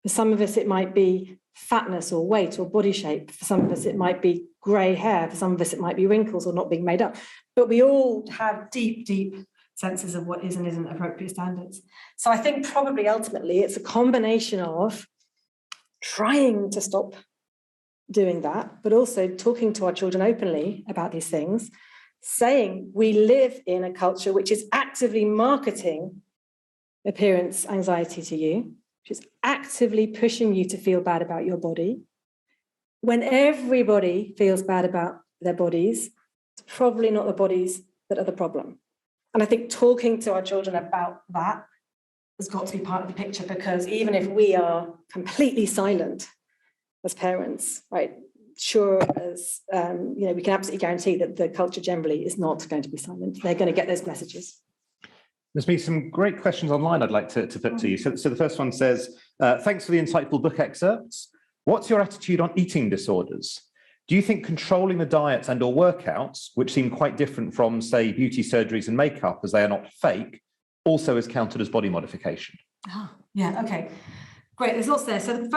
For some of us, it might be fatness or weight or body shape. For some of us, it might be grey hair. For some of us, it might be wrinkles or not being made up. But we all have deep, deep senses of what is and isn't appropriate standards. So I think probably ultimately it's a combination of trying to stop doing that, but also talking to our children openly about these things, saying we live in a culture which is actively marketing appearance anxiety to you, which is actively pushing you to feel bad about your body. When everybody feels bad about their bodies, it's probably not the bodies that are the problem. And I think talking to our children about that has got to be part of the picture, because even if we are completely silent as parents, right, sure as we can absolutely guarantee that the culture generally is not going to be silent. They're going to get those messages. There's been some great questions online I'd like to put to you. So the first one says, thanks for the insightful book excerpts. What's your attitude on eating disorders? Do you think controlling the diets and or workouts, which seem quite different from, say, beauty surgeries and makeup as they are not fake, also is counted as body modification? Oh, yeah, okay. Great, there's lots there. So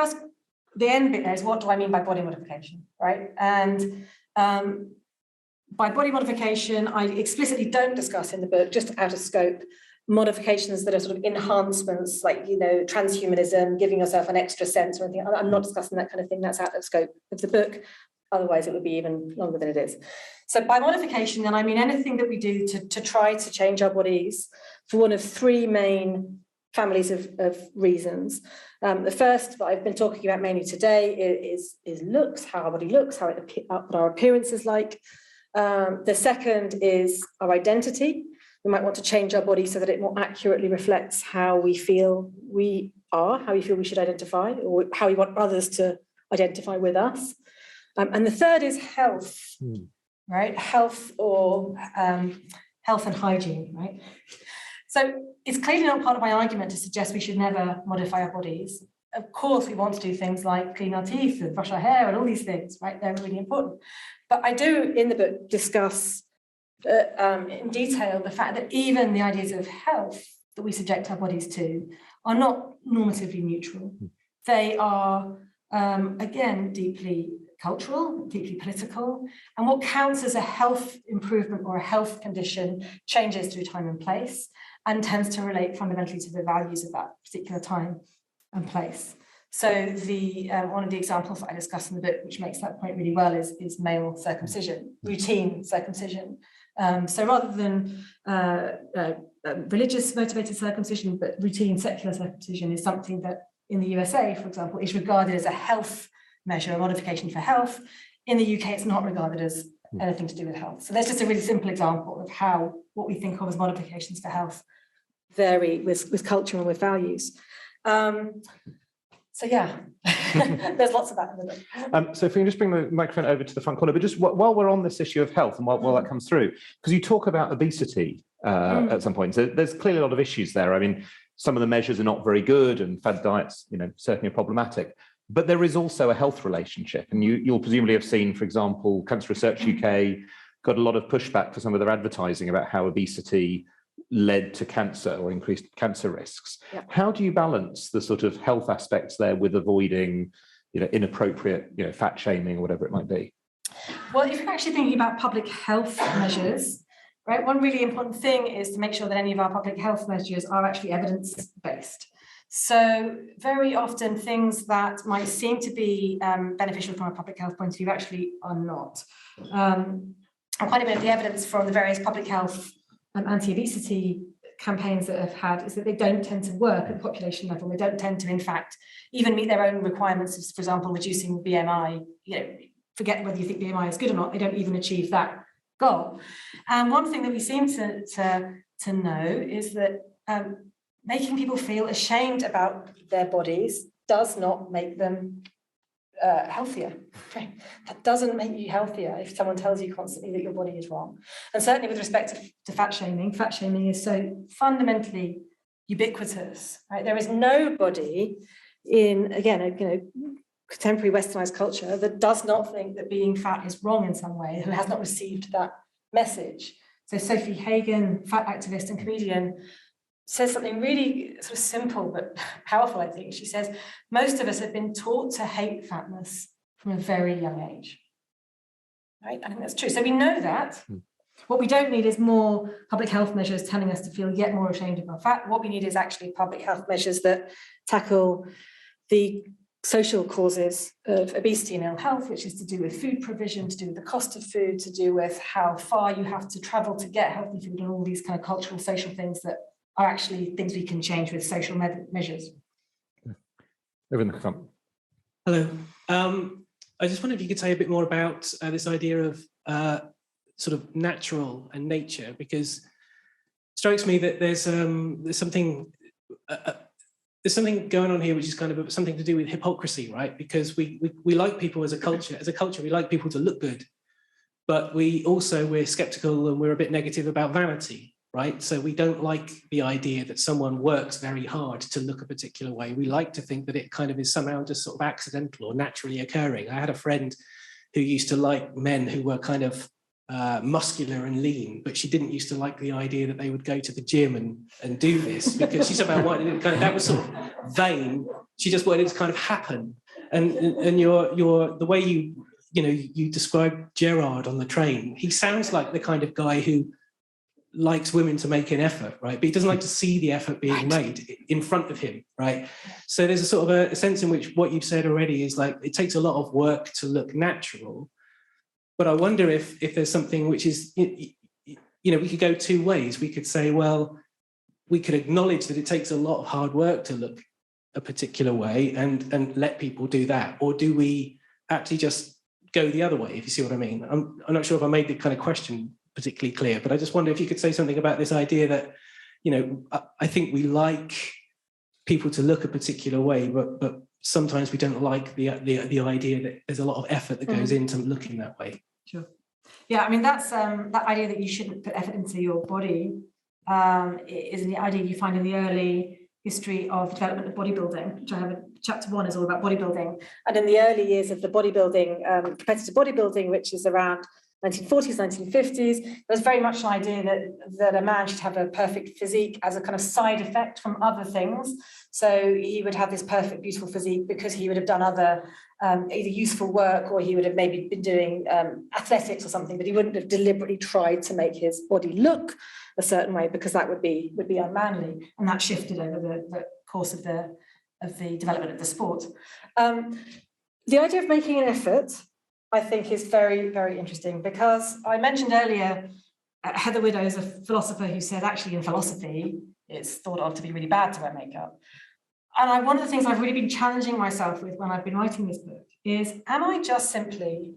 the end bit there is, what do I mean by body modification, right? And by body modification, I explicitly don't discuss in the book, just out of scope, modifications that are sort of enhancements, like, transhumanism, giving yourself an extra sense or anything. I'm not discussing that kind of thing. That's out of scope of the book. Otherwise, it would be even longer than it is. So by modification, then I mean anything that we do to try to change our bodies for one of three main families of reasons. The first that I've been talking about mainly today is looks, how our body looks, what our appearance is like. The second is our identity. We might want to change our body so that it more accurately reflects how we feel we are, how we feel we should identify, or how we want others to identify with us. And the third is health, right? Health or health and hygiene, right? So it's clearly not part of my argument to suggest we should never modify our bodies. Of course, we want to do things like clean our teeth and brush our hair and all these things, right? They're really important. But I do, in the book, discuss in detail the fact that even the ideas of health that we subject our bodies to are not normatively neutral. They are, again, deeply cultural, deeply political, and what counts as a health improvement or a health condition changes through time and place and tends to relate fundamentally to the values of that particular time and place. So one of the examples that I discuss in the book, which makes that point really well, is male circumcision, routine circumcision. So rather than religious motivated circumcision, but routine secular circumcision is something that in the USA, for example, is regarded as a health measure, a modification for health. In the UK, it's not regarded as anything to do with health. So there's just a really simple example of how what we think of as modifications for health vary with culture and with values. So yeah, there's lots of that in the book. So if we can just bring the microphone over to the front corner, but just while we're on this issue of health and while that comes through, because you talk about obesity at some point, so there's clearly a lot of issues there. I mean, some of the measures are not very good, and fad diets, certainly are problematic. But there is also a health relationship, and you'll presumably have seen, for example, Cancer Research UK got a lot of pushback for some of their advertising about how obesity led to cancer or increased cancer risks. Yep. How do you balance the sort of health aspects there with avoiding, inappropriate, fat shaming or whatever it might be? Well, if you're actually thinking about public health measures, right, one really important thing is to make sure that any of our public health measures are actually evidence-based. So very often things that might seem to be beneficial from a public health point of view actually are not. And quite a bit of the evidence from the various public health anti-obesity campaigns that have had is that they don't tend to work at the population level. They don't tend to, in fact, even meet their own requirements of, for example, reducing BMI. Forget whether you think BMI is good or not, they don't even achieve that goal. And one thing that we seem to know is that making people feel ashamed about their bodies does not make them healthier. Right? That doesn't make you healthier if someone tells you constantly that your body is wrong. And certainly with respect to fat shaming is so fundamentally ubiquitous. Right? There is nobody in, again, contemporary westernized culture that does not think that being fat is wrong in some way, who has not received that message. So Sophie Hagen, fat activist and comedian, says something really sort of simple but powerful, I think. She says, most of us have been taught to hate fatness from a very young age. Right? I think that's true. So we know that. What we don't need is more public health measures telling us to feel yet more ashamed of our fat. What we need is actually public health measures that tackle the social causes of obesity and ill health, which is to do with food provision, to do with the cost of food, to do with how far you have to travel to get healthy food, and all these kind of cultural, social things that are actually things we can change with social measures. Over in the front. Hello. I just wondered if you could say a bit more about this idea of sort of natural and nature, because it strikes me that there's something going on here which is kind of something to do with hypocrisy, right? Because we like people as a culture. As a culture, we like people to look good, but we're skeptical and we're a bit negative about vanity. Right? So we don't like the idea that someone works very hard to look a particular way. We like to think that it kind of is somehow just sort of accidental or naturally occurring. I had a friend who used to like men who were kind of muscular and lean, but she didn't used to like the idea that they would go to the gym and do this, because she somehow wanted it kind of, that was sort of vain. She just wanted it to kind of happen. And the way you described Gerard on the train, he sounds like the kind of guy who likes women to make an effort, right? But he doesn't like to see the effort being made in front of him, right? So there's a sort of a sense in which what you've said already is like, it takes a lot of work to look natural. But I wonder if there's something which is, we could go two ways. We could say, well, we could acknowledge that it takes a lot of hard work to look a particular way and let people do that. Or do we actually just go the other way, if you see what I mean? I'm not sure if I made the kind of question particularly clear, but I just wonder if you could say something about this idea that, I think we like people to look a particular way, but sometimes we don't like the idea that there's a lot of effort that goes into looking that way. Sure. Yeah, I mean, that's that idea that you shouldn't put effort into your body is the idea you find in the early history of development of bodybuilding, which I have chapter 1 is all about bodybuilding. And in the early years of the bodybuilding, competitive bodybuilding, which is around 1940s, 1950s, there was very much an idea that a man should have a perfect physique as a kind of side effect from other things. So he would have this perfect, beautiful physique because he would have done other either useful work, or he would have maybe been doing athletics or something, but he wouldn't have deliberately tried to make his body look a certain way, because that would be unmanly. And that shifted over the course of the development of the sport. The idea of making an effort, I think, is very, very interesting, because I mentioned earlier Heather Widow's a philosopher who said, actually, in philosophy, it's thought of to be really bad to wear makeup. And one of the things I've really been challenging myself with when I've been writing this book is, am I just simply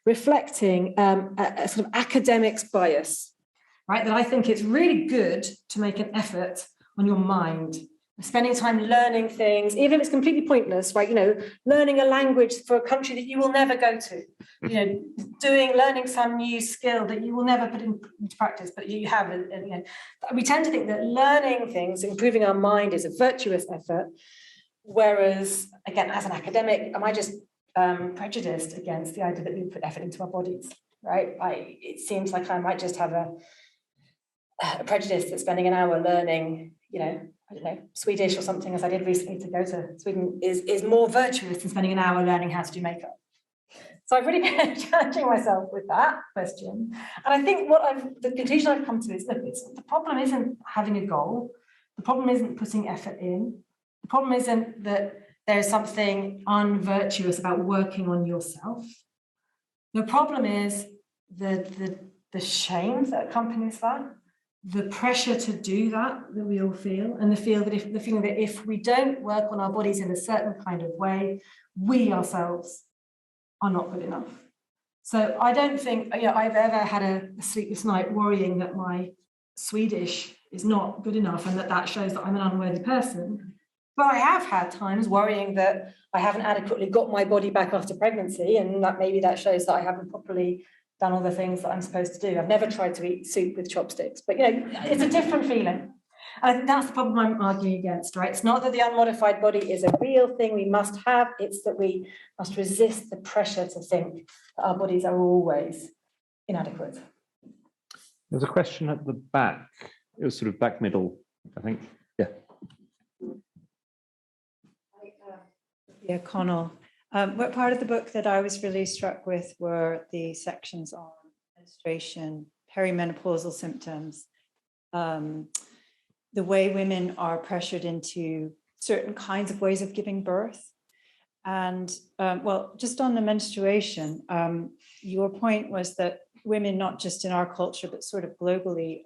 reflecting a sort of academic's bias, right? That I think it's really good to make an effort on your mind, spending time learning things, even if it's completely pointless, right? You know, learning a language for a country that you will never go to, you know, learning some new skill that you will never put into practice, but you have. And, you know, we tend to think that learning things, improving our mind, is a virtuous effort. Whereas, again, as an academic, am I just prejudiced against the idea that we put effort into our bodies, right? It seems like I might just have a prejudice that spending an hour learning, you know, I don't know, Swedish or something, as I did recently to go to Sweden, is more virtuous than spending an hour learning how to do makeup. So I've really been challenging myself with that question. And I think the conclusion I've come to is, look, the problem isn't having a goal. The problem isn't putting effort in. The problem isn't that there's something unvirtuous about working on yourself. The problem is the shame that accompanies that, the pressure to do that we all feel, and the feeling that if we don't work on our bodies in a certain kind of way, we ourselves are not good enough. So I don't think I've ever had a sleepless night worrying that my Swedish is not good enough and that shows that I'm an unworthy person. But I have had times worrying that I haven't adequately got my body back after pregnancy, and that maybe that shows that I haven't properly done all the things that I'm supposed to do. I've never tried to eat soup with chopsticks, but it's a different feeling. And I think that's the problem I'm arguing against, right? It's not that the unmodified body is a real thing we must have, it's that we must resist the pressure to think that our bodies are always inadequate. There's a question at the back. It was sort of back middle, I think. Yeah. Yeah, Connell. What part of the book that I was really struck with were the sections on menstruation, perimenopausal symptoms, the way women are pressured into certain kinds of ways of giving birth. And well, just on the menstruation, your point was that women, not just in our culture, but sort of globally,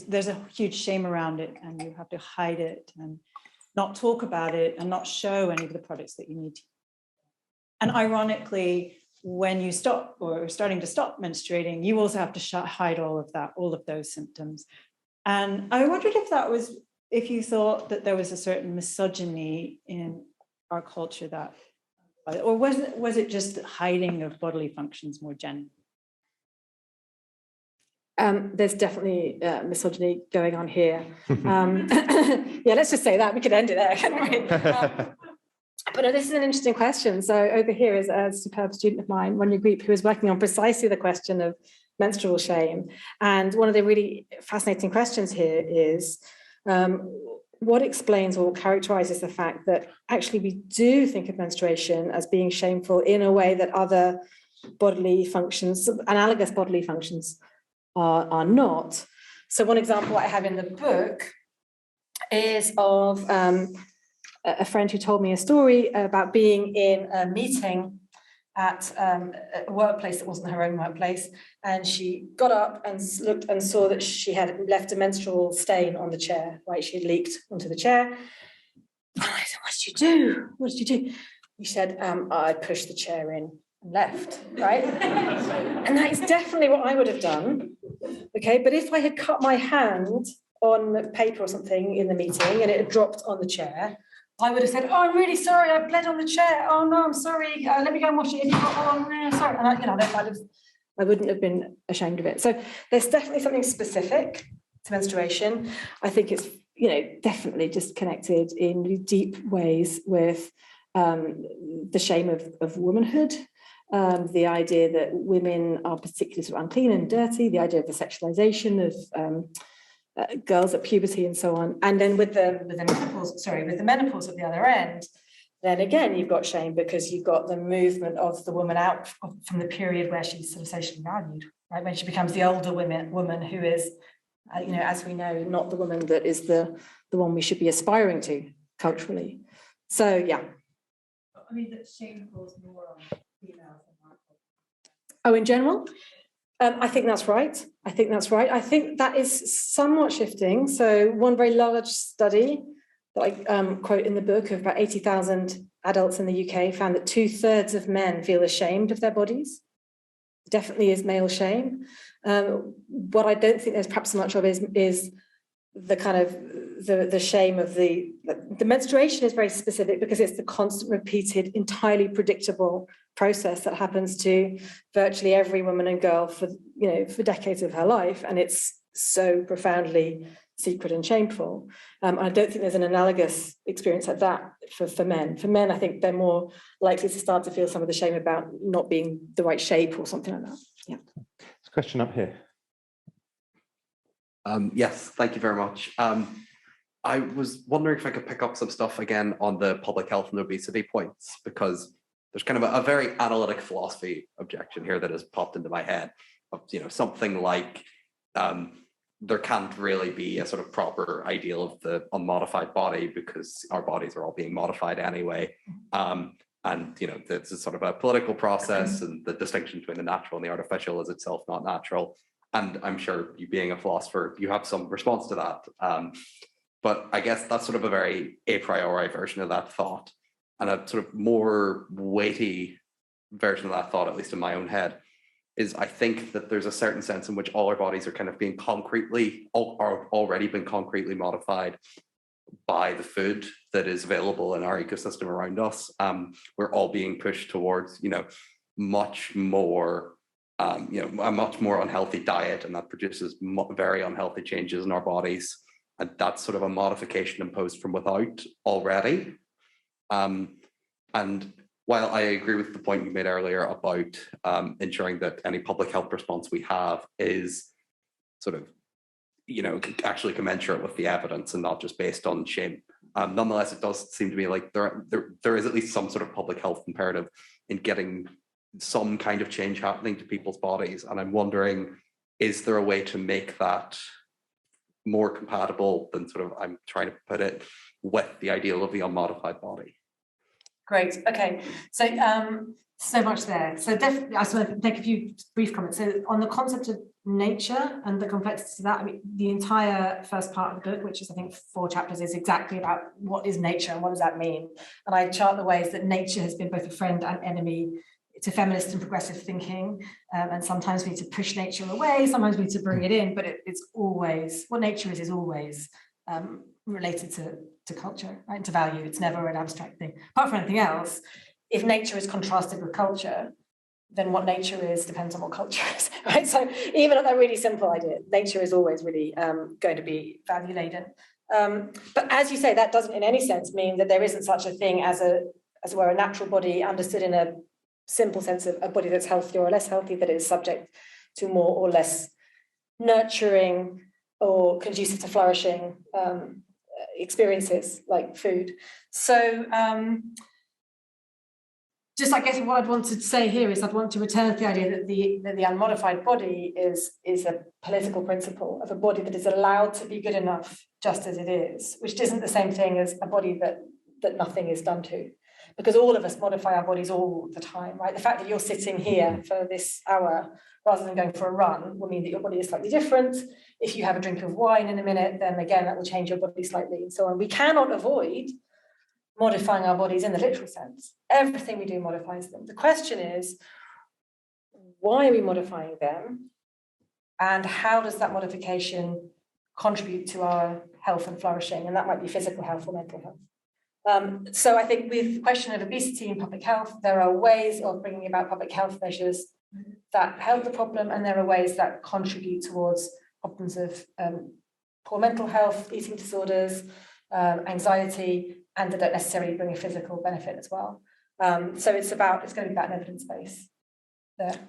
there's a huge shame around it, and you have to hide it and not talk about it and not show any of the products that you need to. And ironically, when you stop or are starting to stop menstruating, you also have to hide all of that, all of those symptoms. And I wondered if you thought that there was a certain misogyny in our culture that, or was it just hiding of bodily functions more generally? There's definitely misogyny going on here. Yeah, let's just say that. We could end it there, couldn't we? But no, this is an interesting question. So over here is a superb student of mine, Ronja Greep, who is working on precisely the question of menstrual shame. And one of the really fascinating questions here is, what explains or characterizes the fact that actually we do think of menstruation as being shameful in a way that other bodily functions, analogous bodily functions, are not. So one example I have in the book is of a friend who told me a story about being in a meeting at a workplace that wasn't her own workplace, and she got up and looked and saw that she had left a menstrual stain on the chair, right? She had leaked onto the chair. And I said, "What did you do? What did you do?" He said, "I pushed the chair in and left," right? And that is definitely what I would have done. Okay, but if I had cut my hand on paper or something in the meeting and it had dropped on the chair, I would have said, "Oh, I'm really sorry, I bled on the chair. Oh no, I'm sorry. Let me go and wash it." "Oh, I'm really sorry." And I wouldn't have been ashamed of it. So there's definitely something specific to menstruation. I think it's definitely just connected in really deep ways with the shame of womanhood. the idea that women are particularly sort of unclean and dirty, the idea of the sexualization of girls at puberty and so on. And then with the menopause at the other end, then again, you've got shame because you've got the movement of the woman out from the period where she's sort of socially valued, right? When she becomes the older woman who is, as we know, not the woman that is the one we should be aspiring to culturally. So, yeah. I mean, that shame falls more on females than men. Oh, in general? I think that's right. I think that is somewhat shifting. So one very large study that I quote in the book of about 80,000 adults in the UK found that 2/3 of men feel ashamed of their bodies. Definitely is male shame. What I don't think there's perhaps so much of is the kind of the shame of the menstruation is very specific because it's the constant repeated, entirely predictable process that happens to virtually every woman and girl for decades of her life, and it's so profoundly secret and shameful. I don't think there's an analogous experience like that for men. For men, I think they're more likely to start to feel some of the shame about not being the right shape or something like that. Yeah. There's a question up here. Yes, thank you very much. I was wondering if I could pick up some stuff again on the public health and obesity points, because there's kind of a very analytic philosophy objection here that has popped into my head of, something like there can't really be a sort of proper ideal of the unmodified body because our bodies are all being modified anyway. And, this is sort of a political process, and the distinction between the natural and the artificial is itself not natural. And I'm sure you being a philosopher, you have some response to that. But I guess that's sort of a very a priori version of that thought. And a sort of more weighty version of that thought, at least in my own head, is I think that there's a certain sense in which all our bodies are kind of being already been concretely modified by the food that is available in our ecosystem around us. We're all being pushed towards, much more, a much more unhealthy diet, and that produces very unhealthy changes in our bodies. And that's sort of a modification imposed from without already. And while I agree with the point you made earlier about ensuring that any public health response we have is sort of, actually commensurate with the evidence and not just based on shame. Nonetheless, it does seem to me like there is at least some sort of public health imperative in getting some kind of change happening to people's bodies. And I'm wondering, is there a way to make that more compatible than sort of, I'm trying to put it, with the ideal of the unmodified body? Great. Okay. So much there. So definitely, I just want to make a few brief comments. So on the concept of nature and the complexity of that, I mean, the entire first part of the book, which is I think 4 chapters, is exactly about what is nature and what does that mean. And I chart the ways that nature has been both a friend and enemy to feminist and progressive thinking. And sometimes we need to push nature away, sometimes we need to bring it in, but it's always, what nature is always related to culture, right? To value. It's never an abstract thing. Apart from anything else, if nature is contrasted with culture, then what nature is depends on what culture is, right? So even at that really simple idea, nature is always really going to be value laden. But as you say, that doesn't in any sense mean that there isn't such a thing as a natural body understood in a simple sense of a body that's healthy or less healthy, that is subject to more or less nurturing or conducive to flourishing experiences like food. So just I guess what I'd want to say here is I'd want to return to the idea that the unmodified body is a political principle of a body that is allowed to be good enough just as it is, which isn't the same thing as a body that nothing is done to. Because all of us modify our bodies all the time, right? The fact that you're sitting here for this hour rather than going for a run will mean that your body is slightly different. If you have a drink of wine in a minute, then again, that will change your body slightly and so on. We cannot avoid modifying our bodies in the literal sense. Everything we do modifies them. The question is, why are we modifying them? And how does that modification contribute to our health and flourishing? And that might be physical health or mental health. So I think with the question of obesity and public health, there are ways of bringing about public health measures that help the problem, and there are ways that contribute towards problems of poor mental health, eating disorders, anxiety, and that don't necessarily bring a physical benefit as well. So it's going to be about an evidence base. there.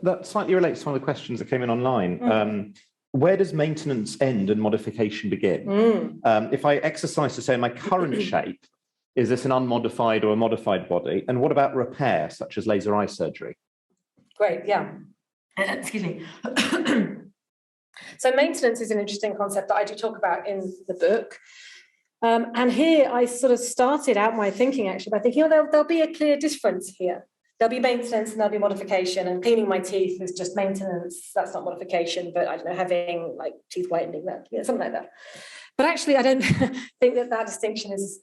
That slightly relates to one of the questions that came in online. Where does maintenance end and modification begin? If I exercise to say my current shape, is this an unmodified or a modified body? And what about repair, such as laser eye surgery? Great, yeah. Excuse me. So maintenance is an interesting concept that I do talk about in the book. And here I sort of started out my thinking actually by thinking, oh, there'll be a clear difference here. There'll be maintenance and there'll be modification, and cleaning my teeth is just maintenance. That's not modification, but I don't know, having like teeth whitening, that, something like that. But actually, I don't think that distinction is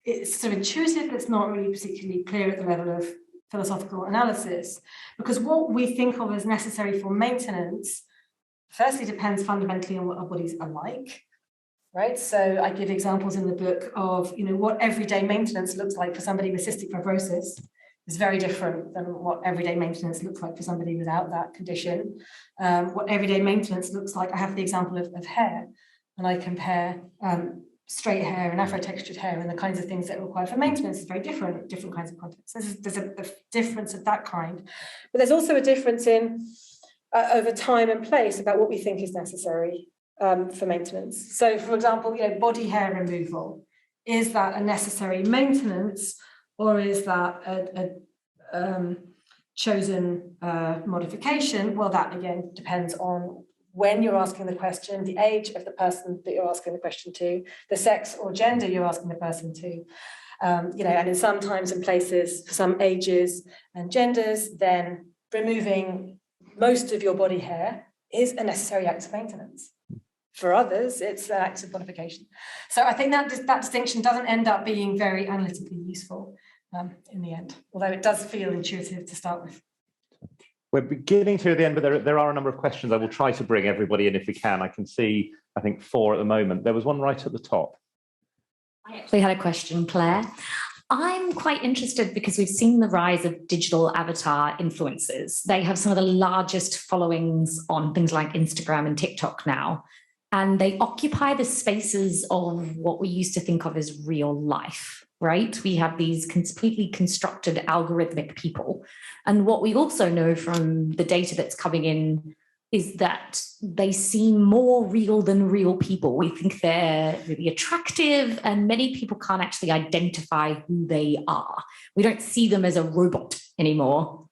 it's sort of intuitive, but it's not really particularly clear at the level of philosophical analysis, because what we think of as necessary for maintenance, firstly, depends fundamentally on what our bodies are like. Right, so I give examples in the book of what everyday maintenance looks like for somebody with cystic fibrosis is very different than what everyday maintenance looks like for somebody without that condition. What everyday maintenance looks like, I have the example of hair, and I compare straight hair and Afro-textured hair, and the kinds of things that are required for maintenance is very different kinds of contexts. There's a difference of that kind, but there's also a difference in over time and place about what we think is necessary for maintenance. So, for example, body hair removal, is that a necessary maintenance, or is that a chosen modification? Well, that again depends on when you're asking the question, the age of the person that you're asking the question to, the sex or gender you're asking the person to. And in some times and places, for some ages and genders, then removing most of your body hair is a necessary act of maintenance. For others, it's an act of modification. So I think that distinction doesn't end up being very analytically useful in the end, although it does feel intuitive to start with. We're beginning to the end, but there are a number of questions. I will try to bring everybody in if we can. I can see, I think, 4 at the moment. There was one right at the top. I actually had a question, Claire. I'm quite interested because we've seen the rise of digital avatar influencers. They have some of the largest followings on things like Instagram and TikTok now, and they occupy the spaces of what we used to think of as real life, right? We have these completely constructed algorithmic people. And what we also know from the data that's coming in is that they seem more real than real people. We think they're really attractive, and many people can't actually identify who they are. We don't see them as a robot anymore.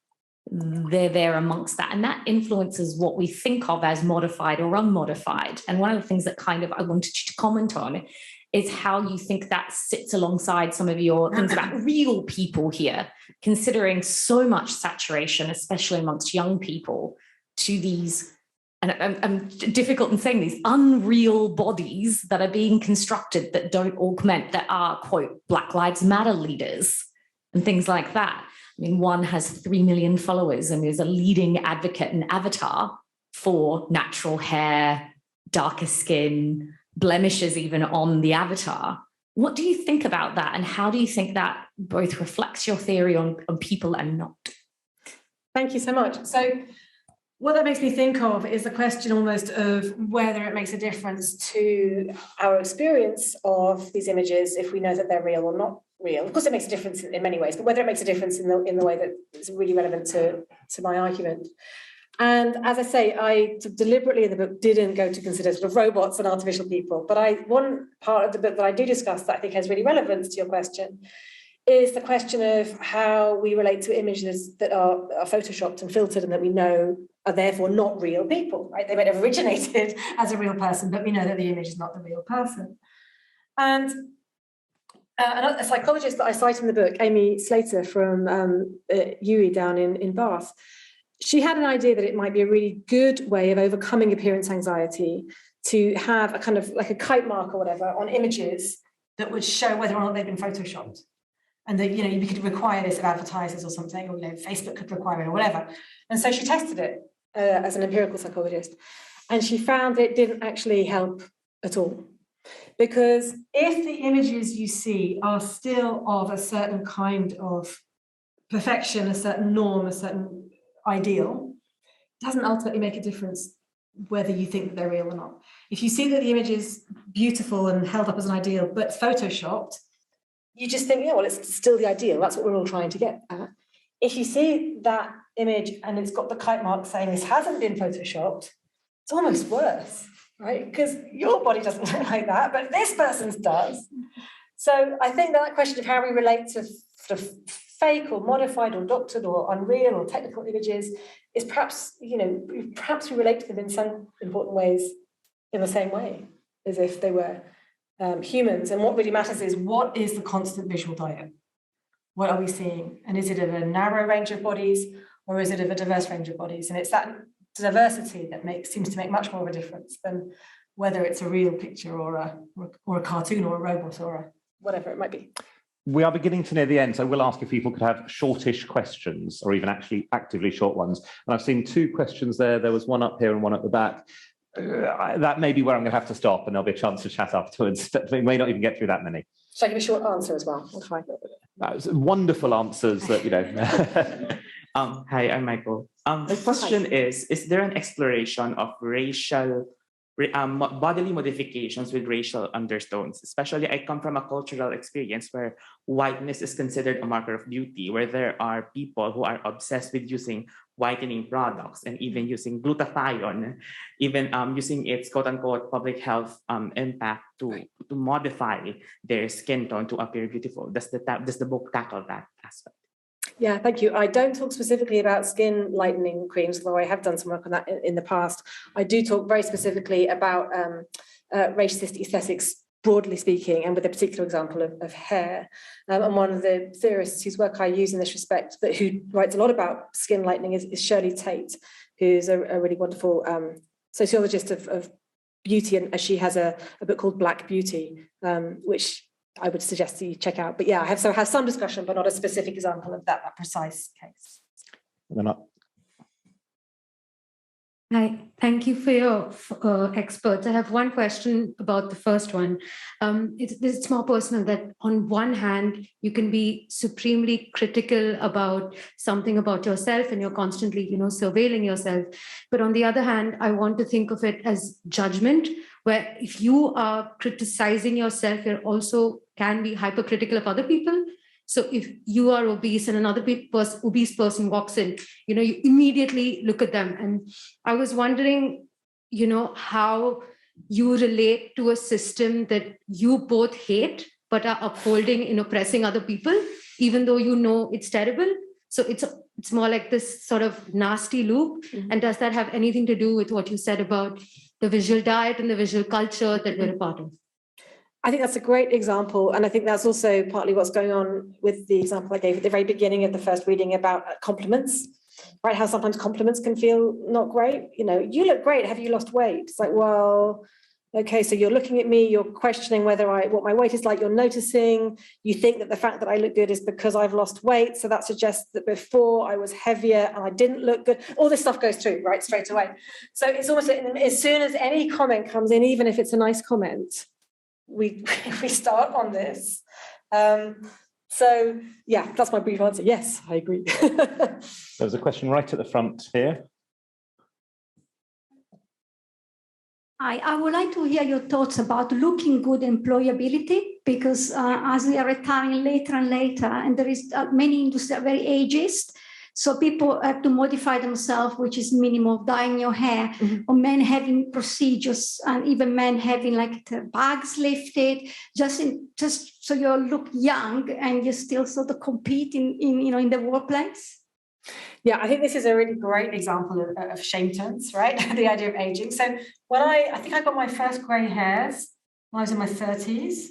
They're there amongst that. And that influences what we think of as modified or unmodified. And one of the things that I wanted you to comment on is how you think that sits alongside some of your things about real people here, considering so much saturation, especially amongst young people, to these, and I'm difficult in saying these, unreal bodies that are being constructed that don't augment, that are, quote, Black Lives Matter leaders and things like that. I mean, one has 3 million followers and is a leading advocate and avatar for natural hair, darker skin, blemishes even on the avatar. What do you think about that? And how do you think that both reflects your theory on people and not? Thank you so much. So what that makes me think of is the question almost of whether it makes a difference to our experience of these images if we know that they're real or not real. Of course, it makes a difference in many ways, but whether it makes a difference in the way that is really relevant to my argument. And as I say, I deliberately in the book didn't go to consider sort of robots and artificial people, but one part of the book that I do discuss that I think has really relevance to your question is the question of how we relate to images that are photoshopped and filtered and that we know are therefore not real people, right? They might have originated as a real person, but we know that the image is not the real person. And a psychologist that I cite in the book, Amy Slater from UE down in Bath, she had an idea that it might be a really good way of overcoming appearance anxiety to have a kind of like a kite mark or whatever on images that would show whether or not they've been photoshopped. And that, you could require this of advertisers or something, or Facebook could require it or whatever. And so she tested it as an empirical psychologist, and she found that it didn't actually help at all. Because if the images you see are still of a certain kind of perfection, a certain norm, a certain ideal, it doesn't ultimately make a difference whether you think that they're real or not. If you see that the image is beautiful and held up as an ideal, but photoshopped, you just think, yeah, well, it's still the ideal. That's what we're all trying to get at. If you see that image and it's got the kite mark saying this hasn't been photoshopped, it's almost worse, right? Because your body doesn't look like that, but this person's does. So I think that question of how we relate to sort of fake or modified or doctored or unreal or technical images is perhaps, perhaps we relate to them in some important ways in the same way as if they were humans. And what really matters is, what is the constant visual diet? What are we seeing? And is it of a narrow range of bodies, or is it of a diverse range of bodies? And it's that diversity that seems to make much more of a difference than whether it's a real picture or a cartoon or a robot or whatever it might be. We are beginning to near the end, so we'll ask if people could have shortish questions or even actually actively short ones. And I've seen 2 questions there. There was one up here and one at the back. That may be where I'm going to have to stop, and there'll be a chance to chat afterwards. But we may not even get through that many. Shall I give a short answer as well? I'll try. That was wonderful answers that, Hi, I'm Michael. The question is there an exploration of racial bodily modifications with racial undertones? Especially, I come from a cultural experience where whiteness is considered a marker of beauty, where there are people who are obsessed with using whitening products and even using glutathione, even using its quote-unquote public health impact to modify their skin tone to appear beautiful. Does the book tackle that aspect? Yeah, thank you. I don't talk specifically about skin lightening creams, although I have done some work on that in the past. I do talk very specifically about racist aesthetics, broadly speaking, and with a particular example of hair. And one of the theorists whose work I use in this respect, but who writes a lot about skin lightening, is Shirley Tate, who's a really wonderful sociologist of beauty, and she has a book called Black Beauty, which I would suggest that you check out. But yeah, I have some discussion, but not a specific example of that precise case. Hi, thank you for your experts. I have one question about the first one. It's more personal, that on one hand, you can be supremely critical about something about yourself and you're constantly, surveilling yourself. But on the other hand, I want to think of it as judgment, where if you are criticizing yourself, you also can be hypercritical of other people. So if you are obese and another obese person walks in, you immediately look at them. And I was wondering, how you relate to a system that you both hate, but are upholding in oppressing other people, even though you know it's terrible. So it's more like this sort of nasty loop. Mm-hmm. And does that have anything to do with what you said about the visual diet and the visual culture that we're a part of? I think that's a great example. And I think that's also partly what's going on with the example I gave at the very beginning of the first reading about compliments, right? How sometimes compliments can feel not great. You look great. Have you lost weight? It's like, well, okay, so you're looking at me, you're questioning what my weight is like, you're noticing, you think that the fact that I look good is because I've lost weight. So that suggests that before I was heavier and I didn't look good. All this stuff goes through, right, straight away. So it's almost as soon as any comment comes in, even if it's a nice comment, we start on this. So yeah, that's my brief answer. Yes, I agree. There's a question right at the front here. I would like to hear your thoughts about looking good employability, because as we are retiring later and later, and there is many industries are very ageist, so people have to modify themselves, which is minimum, dyeing your hair, mm-hmm. or men having procedures, and even men having like the bags lifted, just so you look young and you still sort of compete in the workplace. Yeah, I think this is a really great example of shame turns, right? The idea of aging. So when I think I got my first grey hairs when I was in my 30s,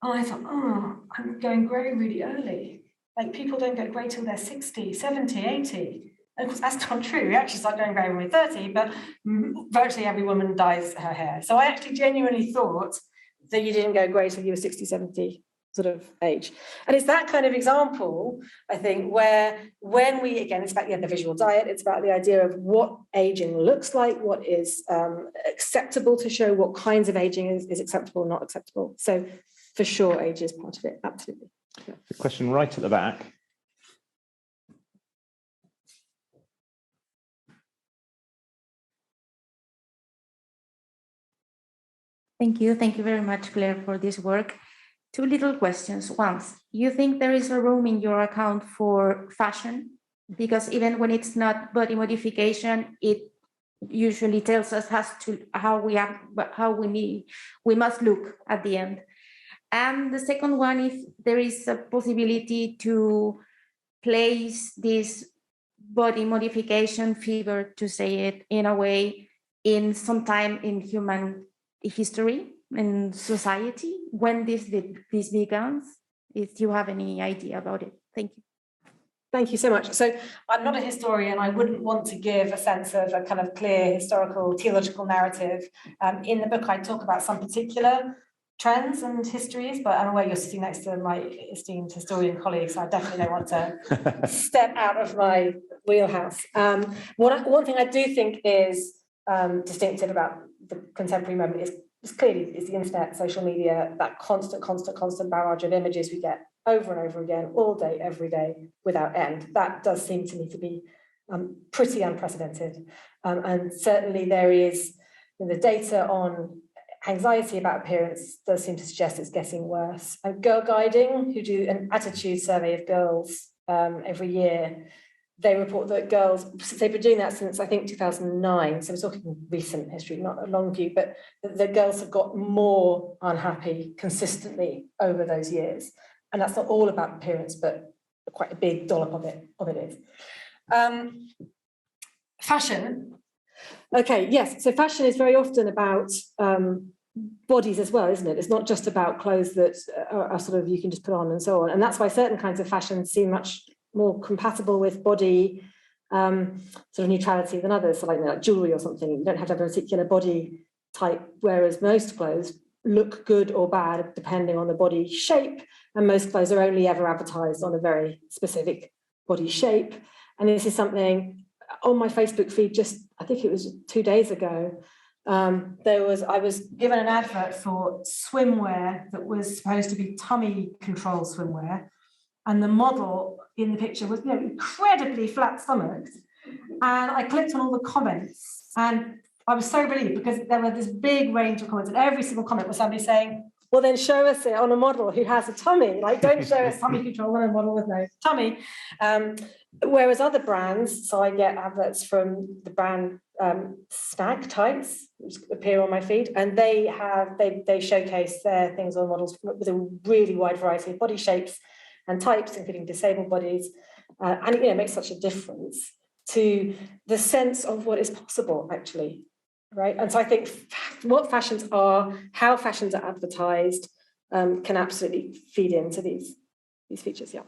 and I thought, I'm going grey really early. Like, people don't get grey till they're 60, 70, 80. And of course, that's not true. We actually start going grey when we're 30, but virtually every woman dyes her hair. So I actually genuinely thought that you didn't go grey till you were 60, 70 sort of age. And it's that kind of example, I think, where when we, again, it's about the visual diet, it's about the idea of what aging looks like, what is acceptable to show, what kinds of aging is acceptable, not acceptable. So for sure, age is part of it, absolutely. Yeah. The question right at the back. Thank you. Thank you very much, Claire, for this work. Two little questions. One, you think there is a room in your account for fashion because even when it's not body modification, it usually tells us how we must look at the end. And the second one, if there is a possibility to place this body modification fever, to say it in a way, in some time in human history, in society, when this begins, if you have any idea about it. Thank you. Thank you so much. So I'm not a historian. I wouldn't want to give a sense of a kind of clear historical, theological narrative. In the book, I talk about some particular trends and histories, but I'm aware you're sitting next to my esteemed historian colleagues, so I definitely don't want to step out of my wheelhouse. One thing I do think is distinctive about the contemporary moment is clearly the internet, social media, that constant barrage of images we get over and over again, all day, every day, without end. That does seem to me to be pretty unprecedented. And certainly there is the data on anxiety about appearance does seem to suggest it's getting worse. And Girl Guiding, who do an attitude survey of girls every year, they report that girls, they've been doing that since I think 2009, so we're talking recent history, not a long view, but the girls have got more unhappy consistently over those years. And that's not all about appearance, but quite a big dollop of it is. Fashion. Okay, yes, so fashion is very often about bodies as well, isn't it? It's not just about clothes that are sort of you can just put on and so on. And that's why certain kinds of fashion seem much more compatible with body sort of neutrality than others. So like jewelry or something, you don't have to have a particular body type, whereas most clothes look good or bad depending on the body shape. And most clothes are only ever advertised on a very specific body shape. And this is something on my Facebook feed just, I think it was 2 days ago, I was given an advert for swimwear that was supposed to be tummy control swimwear. And the model in the picture was incredibly flat stomached. And I clicked on all the comments and I was so relieved because there were this big range of comments and every single comment was somebody saying, well, then show us it on a model who has a tummy. Like, don't show us tummy control on a model with no tummy. Whereas other brands, so I get adverts from the brand Snag Tights, which appear on my feed, and they showcase their things on models with a really wide variety of body shapes and types, including disabled bodies. And it makes such a difference to the sense of what is possible, actually. Right. And so I think what fashions are, how fashions are advertised, can absolutely feed into these features. Yeah.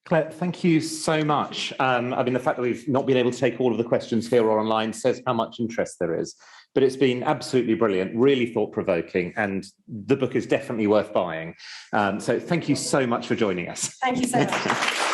Claire, thank you so much. I mean, the fact that we've not been able to take all of the questions here or online says how much interest there is. But it's been absolutely brilliant, really thought-provoking, and the book is definitely worth buying. So thank you so much for joining us. Thank you so much.